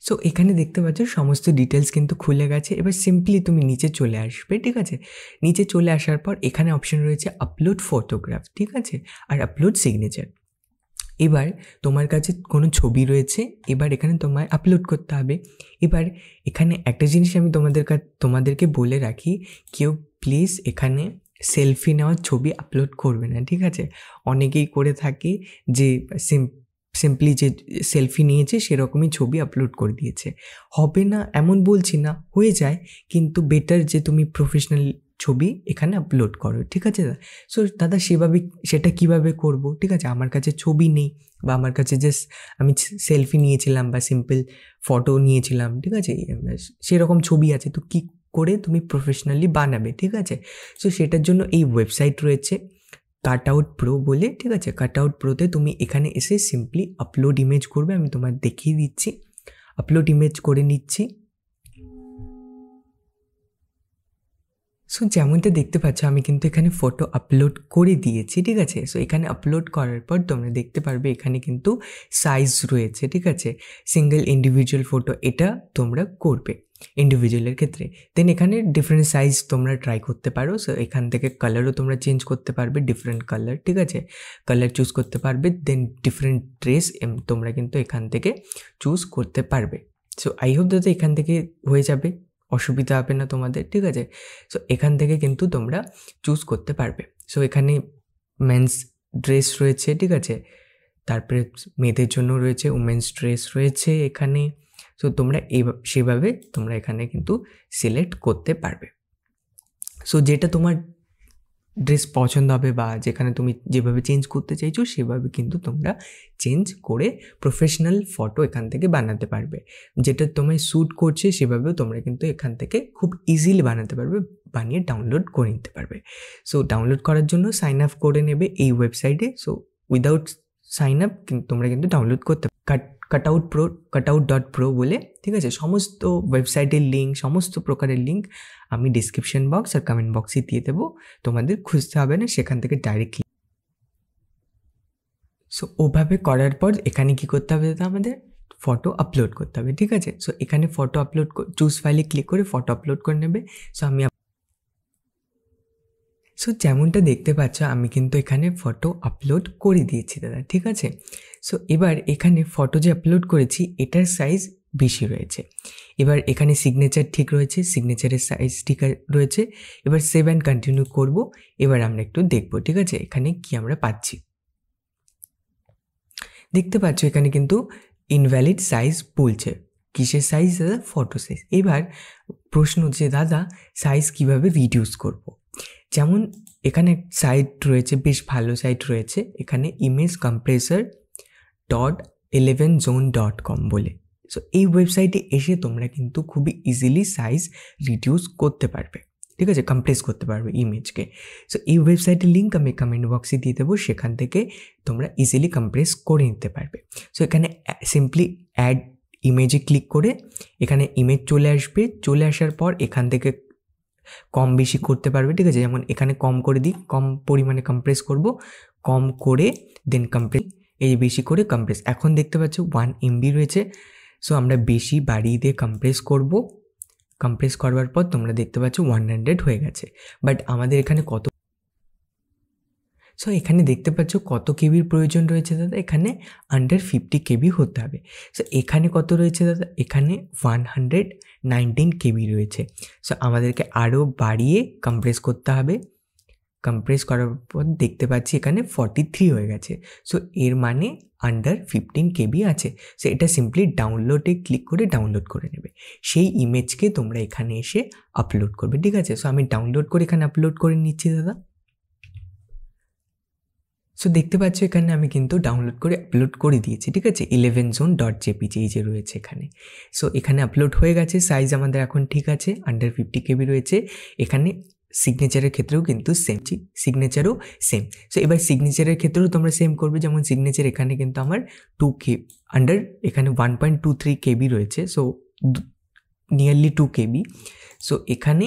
সো এখানে দেখতে পাচ্ছ সমস্ত ডিটেলস কিন্তু খুলে গেছে। এবার সিম্পলি তুমি নিচে চলে আসবে। ঠিক আছে, নিচে চলে আসার পর এখানে অপশন রয়েছে আপলোড ফটোগ্রাফ। ঠিক আছে, আর আপলোড সিগনেচার। এবার তোমার কাছে কোনো ছবি রয়েছে, এবার এখানে তোমায় আপলোড করতে হবে। এবার এখানে একটা জিনিস আমি তোমাদেরকে বলে রাখি, কেউ প্লিজ এখানে সেলফি নেওয়ার ছবি আপলোড করবে না। ঠিক আছে, অনেকেই করে থাকে যে সিম্পলি যে সেলফি নিয়েছে সেরকমই ছবি আপলোড করে দিয়েছে। হবে না এমন বলছি না, হয়ে যায়, কিন্তু বেটার যে তুমি প্রফেশনাল ছবি এখানে আপলোড করো। ঠিক আছে দাদা। সো দাদা সেটা কিভাবে করব, ঠিক আছে, আমার কাছে ছবি নেই বা আমার কাছে জাস্ট আমি সেলফি নিয়েছিলাম বা সিম্পল ফটো নিয়েছিলাম, ঠিক আছে, সেরকম ছবি আছে, তো কী করে তুমি প্রফেশনালি বানাবে। ঠিক আছে, সো সেটার জন্য এই ওয়েবসাইট রয়েছে কাটআউট প্রো বলে। ঠিক আছে, কাটআউট প্রোতে তুমি এখানে এসে সিম্পলি আপলোড ইমেজ করবে। আমি তোমার দেখিয়ে দিচ্ছি, আপলোড ইমেজ করে নিচ্ছি। সো যেমনটা দেখতে পাচ্ছ আমি কিন্তু এখানে ফটো আপলোড করে দিয়েছি। ঠিক আছে, সো এখানে আপলোড করার পর তোমরা দেখতে পারবে এখানে কিন্তু সাইজ রয়েছে। ঠিক আছে, সিঙ্গেল ইন্ডিভিজুয়াল ফটো এটা তোমরা করবে ইন্ডিভিজুয়ালের ক্ষেত্রে। দেন এখানে ডিফারেন্ট সাইজ তোমরা ট্রাই করতে পারো। সো এখান থেকে কালারও তোমরা চেঞ্জ করতে পারবে, ডিফারেন্ট কালার। ঠিক আছে, কালার চুজ করতে পারবে। দেন ডিফারেন্ট ড্রেস তোমরা কিন্তু এখান থেকে চুজ করতে পারবে। সো আই হোপ দাদা এখান থেকে হয়ে যাবে, অসুবিধা হবে না তোমাদের। ঠিক আছে, সো এখান থেকে কিন্তু তোমরা চুজ করতে পারবে। সো এখানে মেন্স ড্রেস রয়েছে। ঠিক আছে, তারপরে মেয়েদের জন্য রয়েছে উমেন্স ড্রেস রয়েছে এখানে। সো তোমরা সেভাবে তোমরা এখানে কিন্তু সিলেক্ট করতে পারবে। সো যেটা তোমার ড্রেস পছন্দ হবে বা যেখানে তুমি যেভাবে চেঞ্জ করতে চাইছো সেভাবে কিন্তু তোমরা চেঞ্জ করে প্রফেশনাল ফটো এখান থেকে বানাতে পারবে। যেটা তোমায় স্যুট করছে সেভাবেও তোমরা কিন্তু এখান থেকে খুব ইজিলি বানাতে পারবে, বানিয়ে ডাউনলোড করে নিতে পারবে। সো ডাউনলোড করার জন্য সাইন আপ করে নেবে এই ওয়েবসাইটে। সো উইদাউট সাইন আপ তোমরা কিন্তু ডাউনলোড করতে cutout.pro বলে, ঠিক আছে। সমস্ত ওয়েবসাইটের লিঙ্ক, সমস্ত প্রকারের লিঙ্ক আমি ডিসক্রিপশন বক্স আর কমেন্ট বক্সে দিয়ে দেবো, তোমাদের খুঁজতে হবে না, সেখান থেকে ডাইরেক্টলি। সো ওভাবে করার পর এখানে কি করতে হবে দাদা, আমাদের ফটো আপলোড করতে হবে, ঠিক আছে। সো এখানে ফটো আপলোড চুজ ফাইলে ক্লিক করে ফটো আপলোড করে নেবে। সো আমি যেমনটা দেখতে পাচ্ছ আমি কিন্তু এখানে ফটো আপলোড করে দিয়েছি দাদা, ঠিক আছে। সো এবার এখানে ফটো যে আপলোড করেছি এটার সাইজ বেশি রয়েছে। এবার এখানে সিগনেচার ঠিক রয়েছে, সিগনেচারের সাইজ ঠিক রয়েছে। এবার সেভ অ্যান্ড কন্টিনিউ করব। এবার আমরা একটু দেখব, ঠিক আছে, এখানে কি আমরা পাচ্ছি। দেখতে পাচ্ছ এখানে কিন্তু ইনভ্যালিড সাইজ বলছে। কিসের সাইজ দাদা? Photo size. এবার প্রশ্ন যে দাদা সাইজ কিভাবে রিডিউস করব। যেমন এখানে সাইট রয়েছে, বেশ ভালো সাইট রয়েছে এখানে, imagecompressor.11zone.com বলে। সো এই ওয়েবসাইটে এসে তোমরা কিন্তু খুবই ইজিলি সাইজ রিডিউস করতে পারবে, ঠিক আছে, কম্প্রেস করতে পারবে ইমেজকে। সো এই ওয়েবসাইটের লিঙ্ক আমি কমেন্ট বক্সে দিয়ে দেবো, সেখান থেকে তোমরা ইজিলি কম্প্রেস করে নিতে পারবে। সো এখানে সিম্পলি অ্যাড ইমেজে ক্লিক করে এখানে ইমেজ চলে আসবে। চলে আসার পর এখান থেকে কম বেশি করতে পারবে, ঠিক আছে। যেমন এখানে কম করে দিই, কম পরিমাণে কম্প্রেস করব, কম করে দেন কম্প্রেস, এই বেশি করে কম্প্রেস। এখন দেখতে পাচ্ছ 1 MB রয়েছে। সো আমরা বেশি বাড়িয়ে দিয়ে কম্প্রেস করব। কম্প্রেস করবার পর তোমরা দেখতে পাচ্ছ 100 হয়ে গেছে। বাট আমাদের এখানে কত, সো এখানে দেখতে পাচ্ছ কত কেবির প্রয়োজন রয়েছে দাদা, এখানে আন্ডার 50 KB হতে হবে। সো এখানে কত রয়েছে দাদা, এখানে 119 KB রয়েছে। সো আমাদেরকে আরও বাড়িয়ে কম্প্রেস করতে হবে। কম্প্রেস করার পর দেখতে পাচ্ছি এখানে 43 হয়ে গেছে। সো এর মানে আন্ডার 15 KB আছে। সো এটা সিম্পলি ডাউনলোডে ক্লিক করে ডাউনলোড করে নেবে। সেই ইমেজকে তোমরা এখানে এসে আপলোড করবে, ঠিক আছে। সো আমি ডাউনলোড করে এখানে আপলোড করে নিচ্ছি দাদা। সো দেখতে পাচ্ছ এখানে আমি কিন্তু ডাউনলোড করে আপলোড করে দিয়েছি, ঠিক আছে, 11zone.jpg এই যে রয়েছে এখানে। সো এখানে আপলোড হয়ে গেছে, সাইজ আমাদের এখন ঠিক আছে, আন্ডার 50 KB রয়েছে। এখানে সিগনেচারের ক্ষেত্রেও কিন্তু সেম, সিগনেচারও সেম। সো এবার সিগনেচারের ক্ষেত্রেও তোমরা সেম করবে। যেমন সিগনেচার এখানে কিন্তু আমার 2 KB আন্ডার, এখানে 1.23 KB রয়েছে। So nearly 2 KB। সো এখানে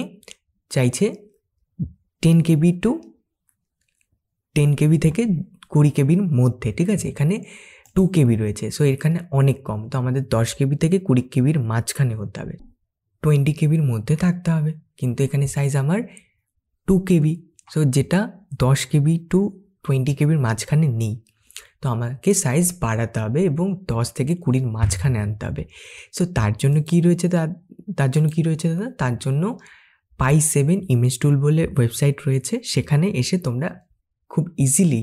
চাইছে 10 KB টু 10 KB থেকে 20 KBর মধ্যে, ঠিক আছে। এখানে 2 KB রয়েছে। সো এখানে অনেক কম, তো আমাদের 10 KB থেকে 20 KBর মাঝখানে হতে হবে, 20 KBর মধ্যে থাকতে হবে। কিন্তু এখানে সাইজ আমার 2 KB। সো যেটা 10 KB টু 20 KBর মাঝখানে নেই, তো আমাকে সাইজ বাড়াতে হবে এবং 10 থেকে 20র মাঝখানে আনতে হবে। সো তার জন্য কি রয়েছে দাদা, তার জন্য Pi7 ইমেজ টুল বলে ওয়েবসাইট রয়েছে। সেখানে এসে তোমরা খুব ইজিলি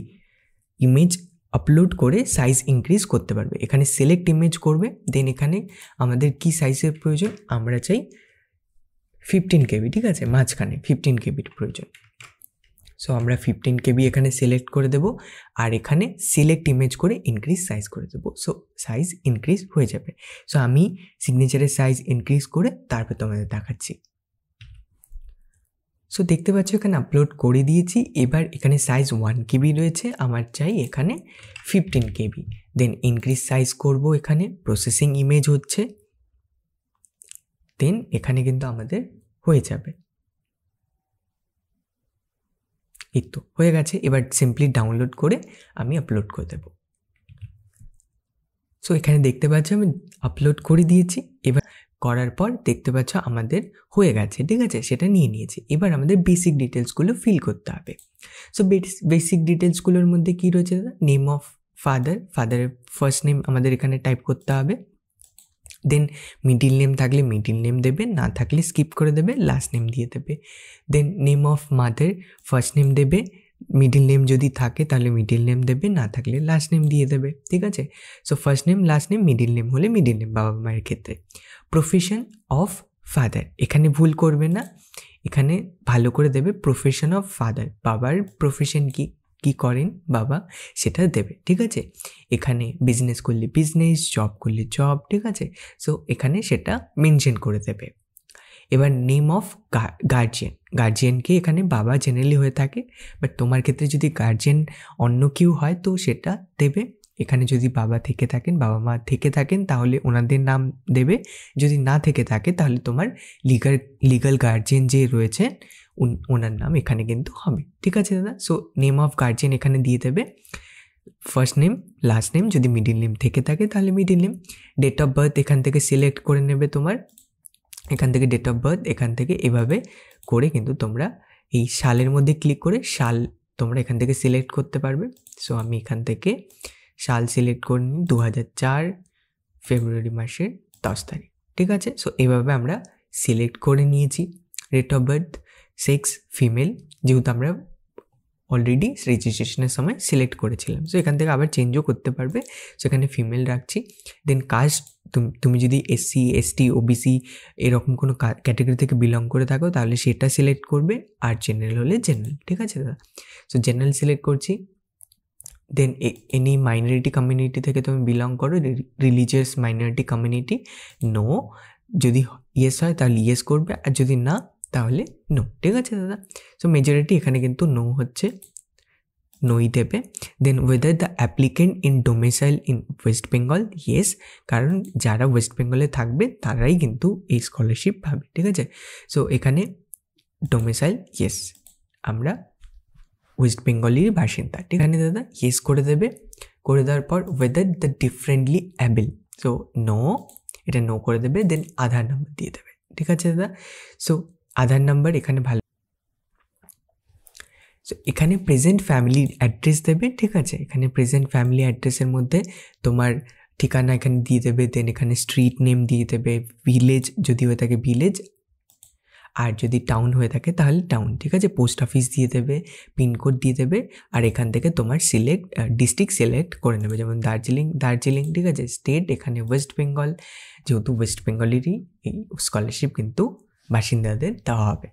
ইমেজ আপলোড করে সাইজ ইনক্রিজ করতে পারবে। এখানে সিলেক্ট ইমেজ করবে, দেন এখানে আমাদের কি সাইজের প্রয়োজন, আমরা চাই 15 KB, ঠিক আছে, মাঝখানে 15 KBর প্রয়োজন। সো আমরা 15 KB এখানে সিলেক্ট করে দেব, আর এখানে সিলেক্ট ইমেজ করে ইনক্রিজ সাইজ করে দেবো। সো সাইজ ইনক্রিজ হয়ে যাবে। সো আমি সিগনেচারের সাইজ ইনক্রিজ করে তারপর তোমাদের দেখাচ্ছি। সো দেখতে পাচ্ছ এখানে আপলোড করে দিয়েছি। এবার এখানে সাইজ 1 KB রয়েছে, আমার চাই এখানে 15 KB। দেন ইনক্রিজ সাইজ করব, এখানে প্রসেসিং ইমেজ হচ্ছে, দেন এখানে কিন্তু আমাদের হয়ে যাবে। এই তো হয়ে গেছে। এবার সিম্পলি ডাউনলোড করে আমি আপলোড করে দেব। সো এখানে দেখতে পাচ্ছ আমি আপলোড করে দিয়েছি। এবার করার পর দেখতে পাচ্ছ আমাদের হয়ে গেছে, ঠিক আছে, সেটা নিয়ে নিয়েছি। এবার আমাদের বেসিক ডিটেলসগুলো ফিল করতে হবে। সো বেসিক ডিটেলসগুলোর মধ্যে কী রয়েছে দাদা, নেম অফ ফাদারের ফার্স্ট নেম আমাদের এখানে টাইপ করতে হবে। দেন মিডিল নেম থাকলে মিডিল নেম দেবে, না থাকলে স্কিপ করে দেবে, লাস্ট নেম দিয়ে দেবে। Then name of mother first name দেবে, মিডল নেম যদি থাকে তাহলে মিডল নেম দেবে, না থাকলে লাস্ট নেম দিয়ে দেবে, ঠিক আছে। So first name, last name, middle name হলে মিডল নেম বাবা মায়ের ক্ষেত্রে। প্রফেশন অফ ফাদার, এখানে ভুল করবে না, এখানে ভালো করে দেবে প্রফেশন অফ ফাদার, বাবার প্রফেশন কি, কি করেন বাবা সেটা দেবে, ঠিক আছে। এখানে বিজনেস করলে বিজনেস, জব করলে জব, ঠিক আছে। সো এখানে সেটা মেনশন করে দেবে। এবার নেম অফ গার্জিয়ান, গার্জিয়ানকে এখানে বাবা জেনারেলি হয়ে থাকে, বাট তোমার ক্ষেত্রে যদি গার্জিয়ান অন্য কেউ হয় তো সেটা দেবে। এখানে যদি বাবা থেকে থাকেন, বাবা মা থেকে থাকেন তাহলে ওনাদের নাম দেবে, যদি না থেকে থাকে তাহলে তোমার লিগাল গার্জিয়ান যে রয়েছে ওনার নাম এখানে কিন্তু হবে, ঠিক আছে দাদা। সো নেম অফ গার্জিয়ান এখানে দিয়ে দেবে, ফার্স্ট নেম, লাস্ট নেম, যদি মিডিল নেম থেকে থাকে তাহলে middle name. Date of birth এখান থেকে সিলেক্ট করে নেবে, তোমার এখান থেকে ডেট অফ বার্থ এখান থেকে এভাবে করে কিন্তু তোমরা এই সালের মধ্যে ক্লিক করে সাল তোমরা এখান থেকে সিলেক্ট করতে পারবে। সো আমি এখান থেকে সাল সিলেক্ট করে নিই 2004 ফেব্রুয়ারি মাসের 10 তারিখ, ঠিক আছে। সো এইভাবে আমরা সিলেক্ট করে নিয়েছি। Date of birth sex female, যেহেতু আমরা অলরেডি রেজিস্ট্রেশনের সময় সিলেক্ট করেছিলাম, সো এখান থেকে আবার চেঞ্জও করতে পারবে। সেখানে ফিমেল রাখছি। দেন কাস্ট, তুমি যদি SC ST OBC এরকম কোনো ক্যাটাগরি থেকে বিলং করে থাকো তাহলে সেটা সিলেক্ট করবে, আর জেনারেল হলে জেনারেল, ঠিক আছে দাদা। সো জেনারেল সিলেক্ট করছি। দেন এনি মাইনরিটি কমিউনিটি থেকে তুমি বিলং করো, রিলিজিয়াস মাইনরিটি কমিউনিটি, নো, যদি ইয়েস হয় তাহলে ইয়েস করবে, আর যদি না তাহলে নো, ঠিক আছে দাদা। সো মেজরিটি এখানে কিন্তু নো হচ্ছে, নোই দেবে। Then whether the applicant in domicile in west Bengal, yes, কারণ যারা ওয়েস্ট বেঙ্গলে থাকবে তারাই কিন্তু এই স্কলারশিপ পাবে, ঠিক আছে। সো এখানে ডোমিসাইল ইয়েস, আমরা ওয়েস্ট বেঙ্গলের বাসিন্দা, ঠিক আছে দাদা, ইয়েস করে দেবে। করে দেওয়ার পর whether the differently able, so no, এটা নো করে দেবে। দেন আধার নাম্বার দিয়ে দেবে, ঠিক আছে দাদা। সো আধার নাম্বার এখানে ভালো, সো এখানে প্রেজেন্ট ফ্যামিলি অ্যাড্রেস দেবে, ঠিক আছে। এখানে প্রেজেন্ট ফ্যামিলি অ্যাড্রেসের মধ্যে তোমার ঠিকানা এখানে দিয়ে দেবে। দেন এখানে স্ট্রিট নেম দিয়ে দেবে, ভিলেজ যদি হয়ে থাকে ভিলেজ, আর যদি টাউন হয়ে থাকে তাহলে টাউন, ঠিক আছে। পোস্ট অফিস দিয়ে দেবে, পিনকোড দিয়ে দেবে, আর এখান থেকে তোমার ডিস্ট্রিক্ট সিলেক্ট করে নেবে, যেমন দার্জিলিং, ঠিক আছে। স্টেট এখানে ওয়েস্ট বেঙ্গল, যেহেতু ওয়েস্ট বেঙ্গলেরই এই স্কলারশিপ কিন্তু বাসিন্দাদের দেওয়া হবে।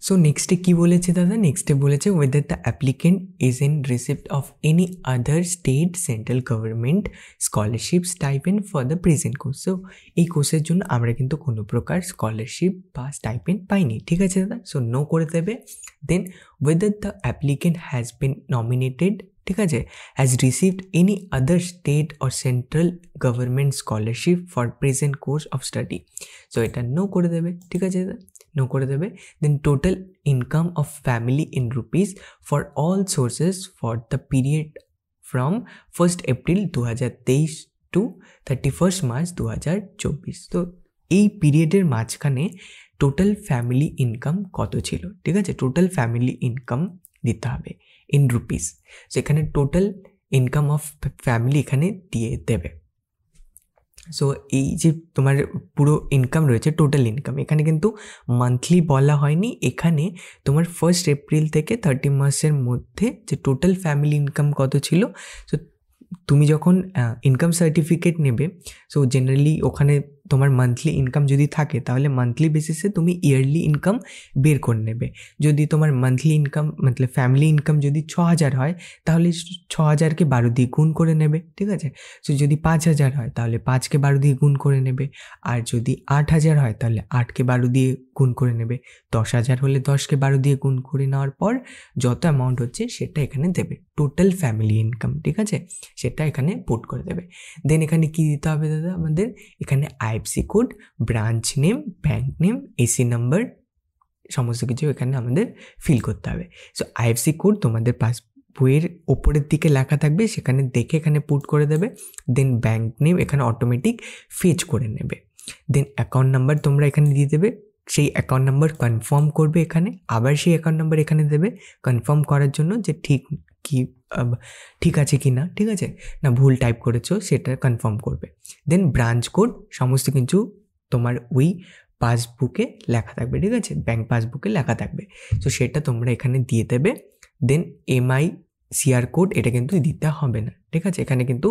সো নেক্সটে কী বলেছে দাদা, নেক্সটে বলেছে weather the applicant is in receipt of any other state central government scholarship stipend for the present course. So এই কোর্সের জন্য আমরা কিন্তু কোনো প্রকার স্কলারশিপ বা স্টাইপেন্ড পাইনি, ঠিক আছে দাদা। সো নো করে দেবে। Then whether the applicant has been nominated, ঠিক আছে, has received any other state or central government scholarship for present course of study, so এটা নো করে দেবে, ঠিক আছে দাদা, নো করে দেবে। Then total income of family in rupees for all sources for the period from 1 April 2023 to 31 March 2024। তো এই পিরিয়ডের মাঝখানে টোটাল ফ্যামিলি ইনকাম কত ছিল, ঠিক আছে, টোটাল ফ্যামিলি ইনকাম দিতে হবে ইন রুপিস। সেখানে টোটাল ইনকাম অফ ফ্যামিলি এখানে দিয়ে দেবে। সো এই যে তোমার পুরো ইনকাম রয়েছে, টোটাল ইনকাম, এখানে কিন্তু মান্থলি বলা হয়নি, এখানে তোমার 1 এপ্রিল থেকে 30 মাসের মধ্যে যে টোটাল ফ্যামিলি ইনকাম কত ছিল। সো তুমি যখন ইনকাম সার্টিফিকেট নেবে, সো জেনারেলি ওখানে তোমার মান্থলি ইনকাম যদি থাকে তাহলে মান্থলি বেসিসে তুমি ইয়ারলি ইনকাম বের করে নেবে। যদি তোমার মান্থলি ইনকাম মতলব ফ্যামিলি ইনকাম যদি 6,000 হয় তাহলে 6,000কে 12 দিয়ে গুণ করে নেবে, ঠিক আছে। সো যদি 5,000 হয় তাহলে 5কে 12 দিয়ে গুণ করে নেবে, আর যদি 8,000 হয় তাহলে 8কে 12 দিয়ে গুণ করে নেবে, 10,000 হলে 10কে 12 দিয়ে গুণ করে নেওয়ার পর যত অ্যামাউন্ট হচ্ছে সেটা এখানে দেবে, টোটাল ফ্যামিলি ইনকাম, ঠিক আছে, সেটা এখানে পুট করে দেবে। দেন এখানে কি দিতে হবে দাদা, আমাদের এখানে IFSC code, branch name, bank name, AC number, সমস্ত কিছু এখানে আমাদের ফিল করতে হবে। সো IFSC কোড তোমাদের বইয়ের ওপরের দিকে লেখা থাকবে, সেখানে দেখে এখানে পুট করে দেবে। দেন ব্যাঙ্ক নেম এখানে অটোমেটিক ফেচ করে নেবে। দেন অ্যাকাউন্ট নাম্বার তোমরা এখানে দিয়ে দেবে, সেই অ্যাকাউন্ট নাম্বার কনফার্ম করবে এখানে, আবার সেই অ্যাকাউন্ট নাম্বার এখানে দেবে কনফার্ম করার জন্য যে ঠিক আছে কি না, ঠিক আছে না ভুল টাইপ করেছো সেটা কনফার্ম করবে। দেন ব্রাঞ্চ কোড, সমস্ত কিছু তোমার ওই পাসবুকে লেখা থাকবে, ঠিক আছে, ব্যাঙ্ক পাসবুকে লেখা থাকবে। সো সেটা তোমরা এখানে দিয়ে দেবে। দেন MICR কোড এটা কিন্তু দিতে হবে না, ঠিক আছে, এখানে কিন্তু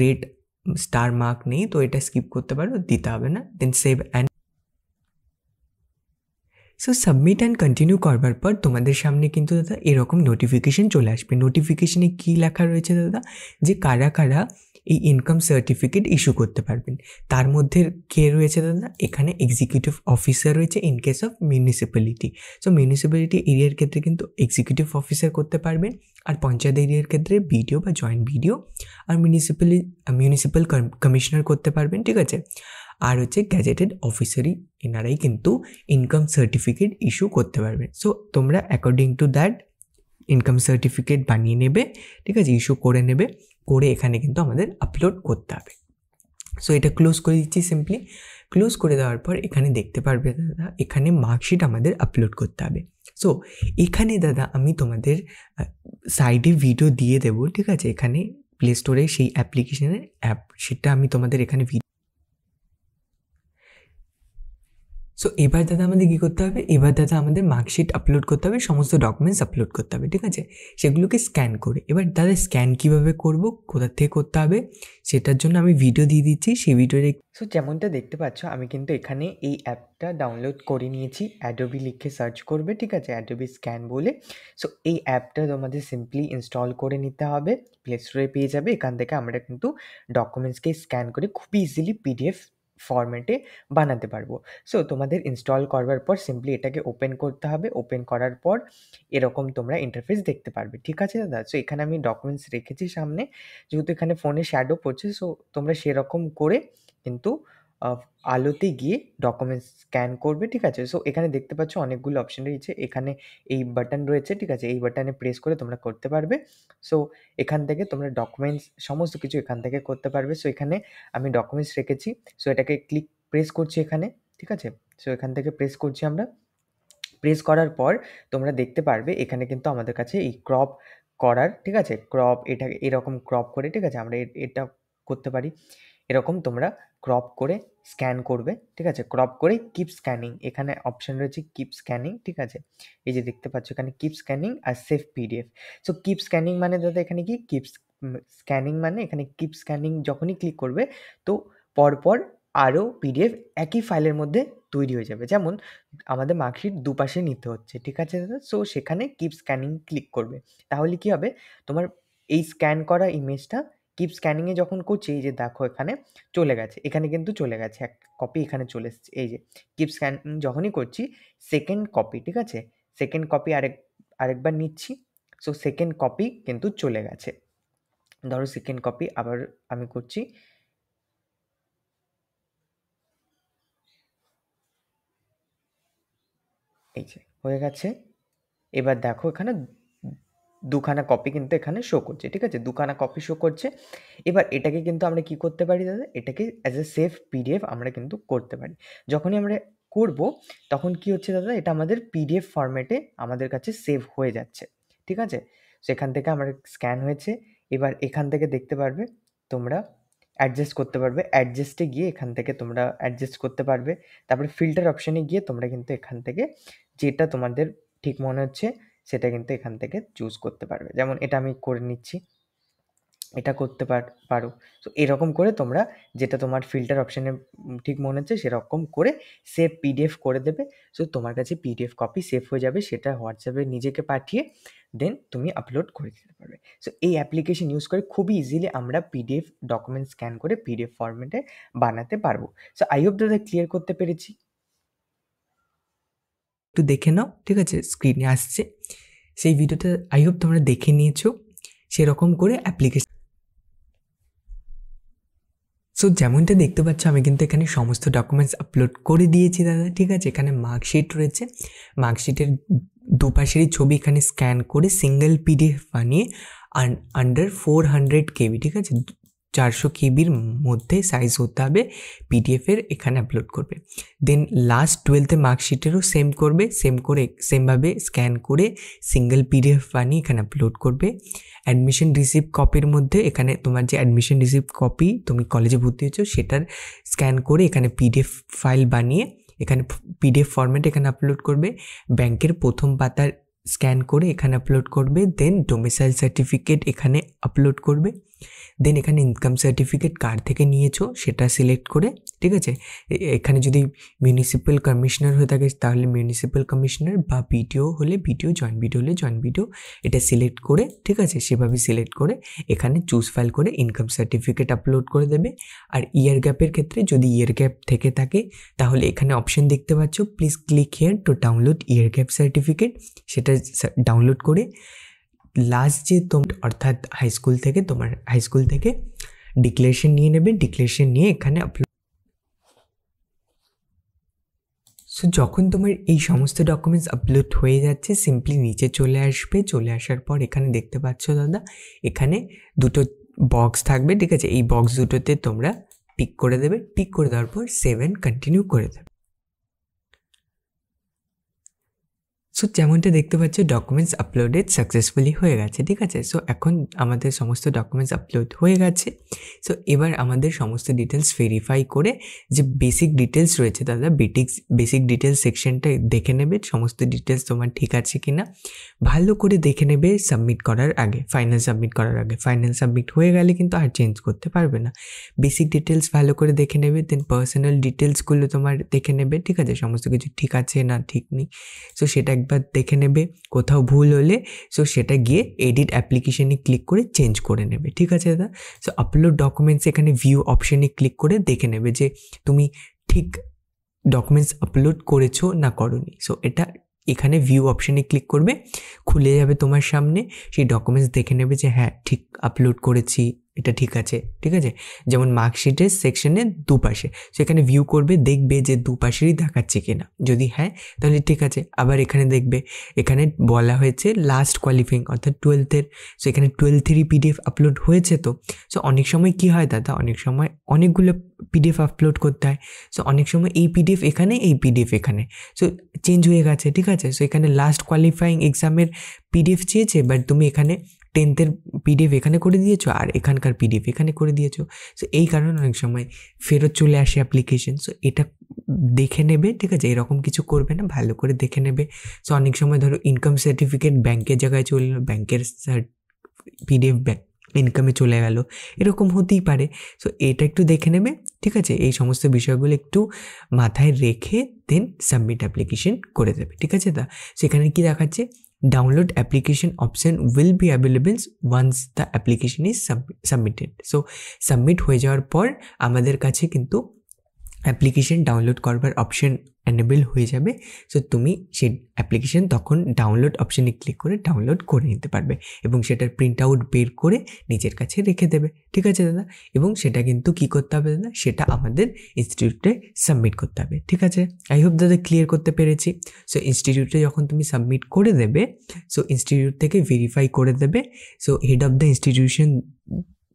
রেড স্টার মার্ক নেই, তো এটা স্কিপ করতে পারো, দিতে হবে না। Then save and so submit and continue করবার পর তোমাদের সামনে কিন্তু দাদা এরকম নোটিফিকেশন চলে আসবে। নোটিফিকেশনে কী লেখা রয়েছে দাদা, যে কারা কারা এই ইনকাম সার্টিফিকেট ইস্যু করতে পারবেন। তার মধ্যে কে রয়েছে দাদা, এখানে এক্সিকিউটিভ অফিসার রয়েছে in case of municipality. So municipality এরিয়ার ক্ষেত্রে কিন্তু এক্সিকিউটিভ অফিসার করতে পারবেন, আর পঞ্চায়েত এরিয়ার ক্ষেত্রে বিডিও বা জয়েন্ট বিডিও, আর মিউনিসিপ্যাল কমিশনার করতে পারবেন, ঠিক আছে। আর হচ্ছে গ্যাজেটেড অফিসারই এনারাই কিন্তু ইনকাম সার্টিফিকেট ইস্যু করতে পারবে। সো তোমরা according to that income certificate বানিয়ে নেবে, ঠিক আছে, ইস্যু করে নেবে, করে এখানে কিন্তু আমাদের আপলোড করতে হবে। সো এটা ক্লোজ করে দিচ্ছি সিম্পলি। ক্লোজ করে দেওয়ার পর এখানে দেখতে পারবে দাদা, এখানে মার্কশিট আমাদের আপলোড করতে হবে। সো এখানে দাদা আমি তোমাদের সাইডে ভিডিও দিয়ে দেবো, ঠিক আছে, এখানে প্লে স্টোরে সেই অ্যাপ্লিকেশনের অ্যাপ, সেটা আমি তোমাদের এখানে সো এবার দাদা আমাদের কী করতে হবে, এবার দাদা আমাদের মার্কশিট আপলোড করতে হবে, সমস্ত ডকুমেন্টস আপলোড করতে হবে, ঠিক আছে, সেগুলোকে স্ক্যান করে। এবার দাদা স্ক্যান কীভাবে করব, কোথা থেকে করতে হবে, সেটার জন্য আমি ভিডিও দিয়ে দিচ্ছি, সেই ভিডিওতে। সো যেমনটা দেখতে পাচ্ছ আমি কিন্তু এখানে এই অ্যাপটা ডাউনলোড করে নিয়েছি, অ্যাডোবি লিখে সার্চ করবে, ঠিক আছে, অ্যাডোবি স্ক্যান বলে। সো এই অ্যাপটা তোমাদের সিম্পলি ইনস্টল করে নিতে হবে, প্লে স্টোরে পেয়ে যাবে। এখান থেকে আমরা কিন্তু ডকুমেন্টসকে স্ক্যান করে খুবই ইজিলি PDF ফরম্যাটে বানাতে পারবো। সো তোমাদের ইনস্টল করবার পর সিম্পলি এটাকে ওপেন করতে হবে। ওপেন করার পর এরকম তোমরা ইন্টারফেস দেখতে পারবে, ঠিক আছে দাদা। সো এখানে আমি ডকুমেন্টস রেখেছি সামনে, যেহেতু এখানে ফোনে শ্যাডো পড়ছে, সো তোমরা সেরকম করে কিন্তু আলোতে গিয়ে ডকুমেন্টস স্ক্যান করবে, ঠিক আছে। সো এখানে দেখতে পাচ্ছ অনেকগুলো অপশন রয়েছে, এখানে এই বাটন রয়েছে, ঠিক আছে, এই বাটনে প্রেস করে তোমরা করতে পারবে। সো এখান থেকে তোমরা ডকুমেন্টস সমস্ত কিছু এখান থেকে করতে পারবে। সো এখানে আমি ডকুমেন্টস রেখেছি, সো এটাকে প্রেস করছি এখানে, ঠিক আছে। সো এখান থেকে প্রেস করছি আমরা। প্রেস করার পর তোমরা দেখতে পারবে এখানে কিন্তু আমাদের কাছে এই ক্রপ করার, ঠিক আছে, ক্রপ, এটা এরকম ক্রপ করে, ঠিক আছে, আমরা এটা করতে পারি। এরকম তোমরা ক্রপ করে স্ক্যান করবে, ঠিক আছে, ক্রপ করে কিপ স্ক্যানিং, এখানে অপশন রয়েছে কিপ স্ক্যানিং, ঠিক আছে, এই যে দেখতে পাচ্ছ এখানে কিপ স্ক্যানিং আর save PDF। So keep scanning মানে দাদা এখানে কি, কিপ স্ক্যানিং মানে এখানে কিপ স্ক্যানিং যখনই ক্লিক করবে তো পরপর আরও PDF একই ফাইলের মধ্যে তৈরি হয়ে যাবে। যেমন আমাদের মার্কশিট দুপাশে নিতে হচ্ছে, ঠিক আছে দাদা। সো সেখানে কিপ স্ক্যানিং ক্লিক করবে, তাহলে কি হবে, তোমার এই স্ক্যান করা ইমেজটা কিপ স্ক্যানিংয়ে যখন করছি, এই যে দেখো এখানে চলে গেছে, এখানে কিন্তু চলে গেছে, এক কপি এখানে চলে এসেছে। এই যে কিপ স্ক্যানিং যখনই করছি সেকেন্ড কপি, ঠিক আছে, সেকেন্ড কপি আরেকবার নিচ্ছি। সো সেকেন্ড কপি কিন্তু চলে গেছে। ধরো সেকেন্ড কপি আবার আমি করছি, এই যে হয়ে গেছে। এবার দেখো এখানে দুখানা কপি কিন্তু এখানে শো করছে, ঠিক আছে, দুখানা কপি শো করছে। এবার এটাকে কিন্তু আমরা কি করতে পারি দাদা, এটাকে অ্যাজ এ সেভ PDF আমরা কিন্তু করতে পারি। যখনই আমরা করব তখন কি হচ্ছে দাদা, এটা আমাদের PDF ফরম্যাটে আমাদের কাছে সেভ হয়ে যাচ্ছে, ঠিক আছে। সেখান থেকে আমার স্ক্যান হয়েছে। এবার এখান থেকে দেখতে পারবে তোমরা অ্যাডজাস্ট করতে পারবে, অ্যাডজাস্টে গিয়ে এখান থেকে তোমরা অ্যাডজাস্ট করতে পারবে। তারপরে ফিল্টার অপশানে গিয়ে তোমরা কিন্তু এখান থেকে যেটা তোমাদের ঠিক মনে হচ্ছে সেটা কিন্তু এখান থেকে চুজ করতে পারবে। যেমন এটা আমি করে নিচ্ছি, এটা করতে পারো। সো এরকম করে তোমরা যেটা তোমার ফিল্টার অপশানে ঠিক মনে হচ্ছে সেরকম করে সেভ PDF করে দেবে। সো তোমার কাছে PDF কপি সেভ হয়ে যাবে, সেটা হোয়াটসঅ্যাপে নিজেকে পাঠিয়ে দেন তুমি আপলোড করে দিতে পারবে। সো এই অ্যাপ্লিকেশন ইউজ করে খুবই ইজিলি আমরা PDF ডকুমেন্ট স্ক্যান করে PDF ফরম্যাটে বানাতে পারবো। সো আই হোপ দাদা ক্লিয়ার করতে পেরেছি। একটু দেখে নাও, ঠিক আছে, স্ক্রিনে আসছে সেই ভিডিওটা, আই হোপ তোমরা দেখে নিয়েছো। সেরকম করে অ্যাপ্লিকেশন, সো যেমনটা দেখতে পাচ্ছ আমি কিন্তু এখানে সমস্ত ডকুমেন্টস আপলোড করে দিয়েছি দাদা, ঠিক আছে। এখানে মার্কশিট রয়েছে, মার্কশিটের দুপাশেরই ছবি এখানে স্ক্যান করে সিঙ্গেল PDF বানিয়ে আন্ডার 400 KB, ঠিক আছে, 400 KBর মধ্যে সাইজ হতে হবে PDFের, এখানে আপলোড করবে। দেন লাস্ট 12th মার্কশিটেরও সেম করবে, সেমভাবে স্ক্যান করে সিঙ্গেল PDF বানিয়ে এখানে আপলোড করবে। অ্যাডমিশন রিসিপ্ট কপির মধ্যে এখানে তোমার যে অ্যাডমিশন রিসিপ্ট কপি তুমি কলেজে ভর্তি হয়েছো সেটার স্ক্যান করে এখানে PDF ফাইল বানিয়ে এখানে পিডিএফ ফরম্যাট এখানে আপলোড করবে, ব্যাংকের প্রথম পাতার স্ক্যান করে এখানে আপলোড করবে, দেন ডোমিসাইল সার্টিফিকেট এখানে আপলোড করবে, দেন এখানে ইনকাম সার্টিফিকেট কার থেকে নিয়েছো সেটা সিলেক্ট করে, ঠিক আছে। এখানে যদি মিউনিসিপ্যাল কমিশনার হয়ে থাকে তাহলে মিউনিসিপ্যাল কমিশনার, বা বিডিও হলে বিডিও, জয়েন্ট বিডিও হলে জয়েন্ট বিডিও, এটা সিলেক্ট করে, ঠিক আছে, সেভাবে সিলেক্ট করে এখানে চুজ ফাইল করে ইনকাম সার্টিফিকেট আপলোড করে দেবে। আর ইয়ার গ্যাপের ক্ষেত্রে যদি ইয়ার গ্যাপ থেকে থাকে তাহলে এখানে অপশন দেখতে পাচ্ছ, please click here to download year gap certificate, সেটা ডাউনলোড করে লাস্ট যে অর্থাৎ তোমার হাই স্কুল থেকে ডিক্লারেশন নিয়ে নেবে, ডিক্লারেশন নিয়ে এখানে আপলোড। সো যখন তোমার এই সমস্ত ডকুমেন্টস আপলোড হয়ে যাচ্ছে, সিম্পলি নিচে চলে আসবে, চলে আসার পর এখানে দেখতে পাচ্ছ দাদা এখানে দুটো বক্স থাকবে, ঠিক আছে। এই বক্স দুটোতে তোমরা টিক করে দেবে, টিক করে দেওয়ার পর সেভ অ্যান্ড কন্টিনিউ করে দেবে। সো যেমনটা দেখতে পাচ্ছ ডকুমেন্টস আপলোডেড সাকসেসফুলি হয়ে গেছে, ঠিক আছে। সো এখন আমাদের সমস্ত ডকুমেন্টস আপলোড হয়ে গেছে। সো এবার আমাদের সমস্ত ডিটেলস ভেরিফাই করে যে বেসিক ডিটেলস রয়েছে দাদা, বেসিক ডিটেলস সেকশনটা দেখে নেবে সমস্ত ডিটেলস তোমার ঠিক আছে কি না, ভালো করে দেখে নেবে সাবমিট করার আগে, ফাইনাল সাবমিট করার আগে। ফাইনাল সাবমিট হয়ে গেলে কিন্তু আর চেঞ্জ করতে পারবে না। বেসিক ডিটেলস ভালো করে দেখে নেবে, দেন পার্সোনাল ডিটেলসগুলো তোমার দেখে নেবে, ঠিক আছে, সমস্ত কিছু ঠিক আছে না ঠিক নেই। সো সেটা একবার দেখে নেবে, কোথাও ভুল হলে সো সেটা গিয়ে এডিট অ্যাপ্লিকেশনে ক্লিক করে চেঞ্জ করে নেবে, ঠিক আছে দাদা। সো আপলোড ডকুমেন্টস এখানে ভিউ অপশনে ক্লিক করে দেখে নেবে যে তুমি ঠিক ডকুমেন্টস আপলোড করেছো না করোনি। সো এটা এখানে ভিউ অপশনে ক্লিক করবে, খুলে যাবে তোমার সামনে, সেই ডকুমেন্টস দেখে নেবে যে হ্যাঁ ঠিক আপলোড করেছি, এটা ঠিক আছে, ঠিক আছে। যেমন মার্কশিটের সেকশনে দুপাশে, সেখানে ভিউ করবে, দেখবে যে দুপাশেরই দেখাচ্ছে কিনা, যদি হ্যাঁ তাহলে ঠিক আছে। আবার এখানে দেখবে এখানে বলা হয়েছে লাস্ট কোয়ালিফাইং অর্থাৎ 12th, সো এখানে 12th পিডিএফ আপলোড হয়েছে। তো সো অনেক সময় কি হয় দাদা, অনেক সময় অনেকগুলো পিডিএফ আপলোড করতে হয়। সো অনেক সময় এই পিডিএফ এখানে, এই পিডিএফ এখানে, সো চেঞ্জ হয়ে গেছে, ঠিক আছে। সো এখানে লাস্ট কোয়ালিফাইং এক্সামের পিডিএফ চেয়েছে, বাট তুমি এখানে 10th পিডিএফ এখানে করে দিয়েছো আর এখানকার পিডিএফ এখানে করে দিয়েছো। সো এই কারণে অনেক সময় ফেরত চলে আসে অ্যাপ্লিকেশন। সো এটা দেখে নেবে, ঠিক আছে, এরকম কিছু করবে না, ভালো করে দেখে নেবে। সো অনেক সময় ধরো ইনকাম সার্টিফিকেট ব্যাংকের জায়গায় চলে এলো, ব্যাংকের পিডিএফ ইনকামে চলে গেল, এরকম হতেই পারে। সো এটা একটু দেখে নেবে, ঠিক আছে। এই সমস্ত বিষয়গুলো একটু মাথায় রেখে দেন সাবমিট অ্যাপ্লিকেশন করে দেবে, ঠিক আছে দা। সেখানে কি দেখাচ্ছে, download application option will be available once the application is submitted. So submit হয়ে যাওয়ার পর আমাদের কাছে কিন্তু অ্যাপ্লিকেশন ডাউনলোড করবার অপশন এনেবল হয়ে যাবে। সো তুমি সেই অ্যাপ্লিকেশন তখন ডাউনলোড অপশনে ক্লিক করে ডাউনলোড করে নিতে পারবে এবং সেটার প্রিন্ট আউট বের করে নিজের কাছে রেখে দেবে, ঠিক আছে দাদা। এবং সেটা কিন্তু কী করতে হবে দাদা, সেটা আমাদের ইনস্টিটিউটে সাবমিট করতে হবে, ঠিক আছে। আই হোপ দাদা ক্লিয়ার করতে পেরেছি। সো ইনস্টিটিউটে যখন তুমি সাবমিট করে দেবে, সো ইনস্টিটিউট থেকে ভেরিফাই করে দেবে। So head of the institution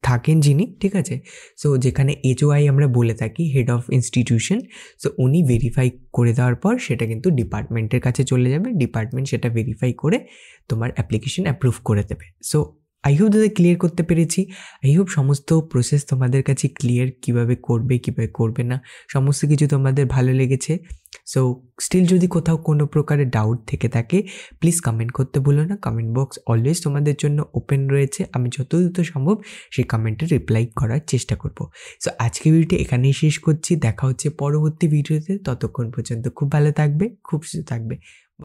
থাকেন যিনি, ঠিক আছে। সো যেখানে HOI আমরা বলে থাকি, হেড অফ ইনস্টিটিউশন, সো উনি ভেরিফাই করে দেওয়ার পর সেটা কিন্তু ডিপার্টমেন্টের কাছে চলে যাবে, ডিপার্টমেন্ট সেটা ভেরিফাই করে তোমার অ্যাপ্লিকেশন অ্যাপ্রুভ করে দেবে। সো আই হোপ দাদা ক্লিয়ার করতে পেরেছি। আই হোপ সমস্ত প্রসেস তোমাদের কাছে ক্লিয়ার, কীভাবে করবে কীভাবে করবে না সমস্ত কিছু তোমাদের ভালো লেগেছে। সো স্টিল যদি কোথাও কোনো প্রকারের ডাউট থেকে থাকে প্লিজ কমেন্ট করতে ভুলো না, কমেন্ট বক্স অলওয়েজ তোমাদের জন্য ওপেন রয়েছে, আমি যত দ্রুত সম্ভব সেই কমেন্টে রিপ্লাই করার চেষ্টা করব। সো আজকে ভিডিওটি এখানেই শেষ করছি, দেখা হচ্ছে পরবর্তী ভিডিওতে, ততক্ষণ পর্যন্ত খুব ভালো থাকবে, খুব সুস্থ থাকবে।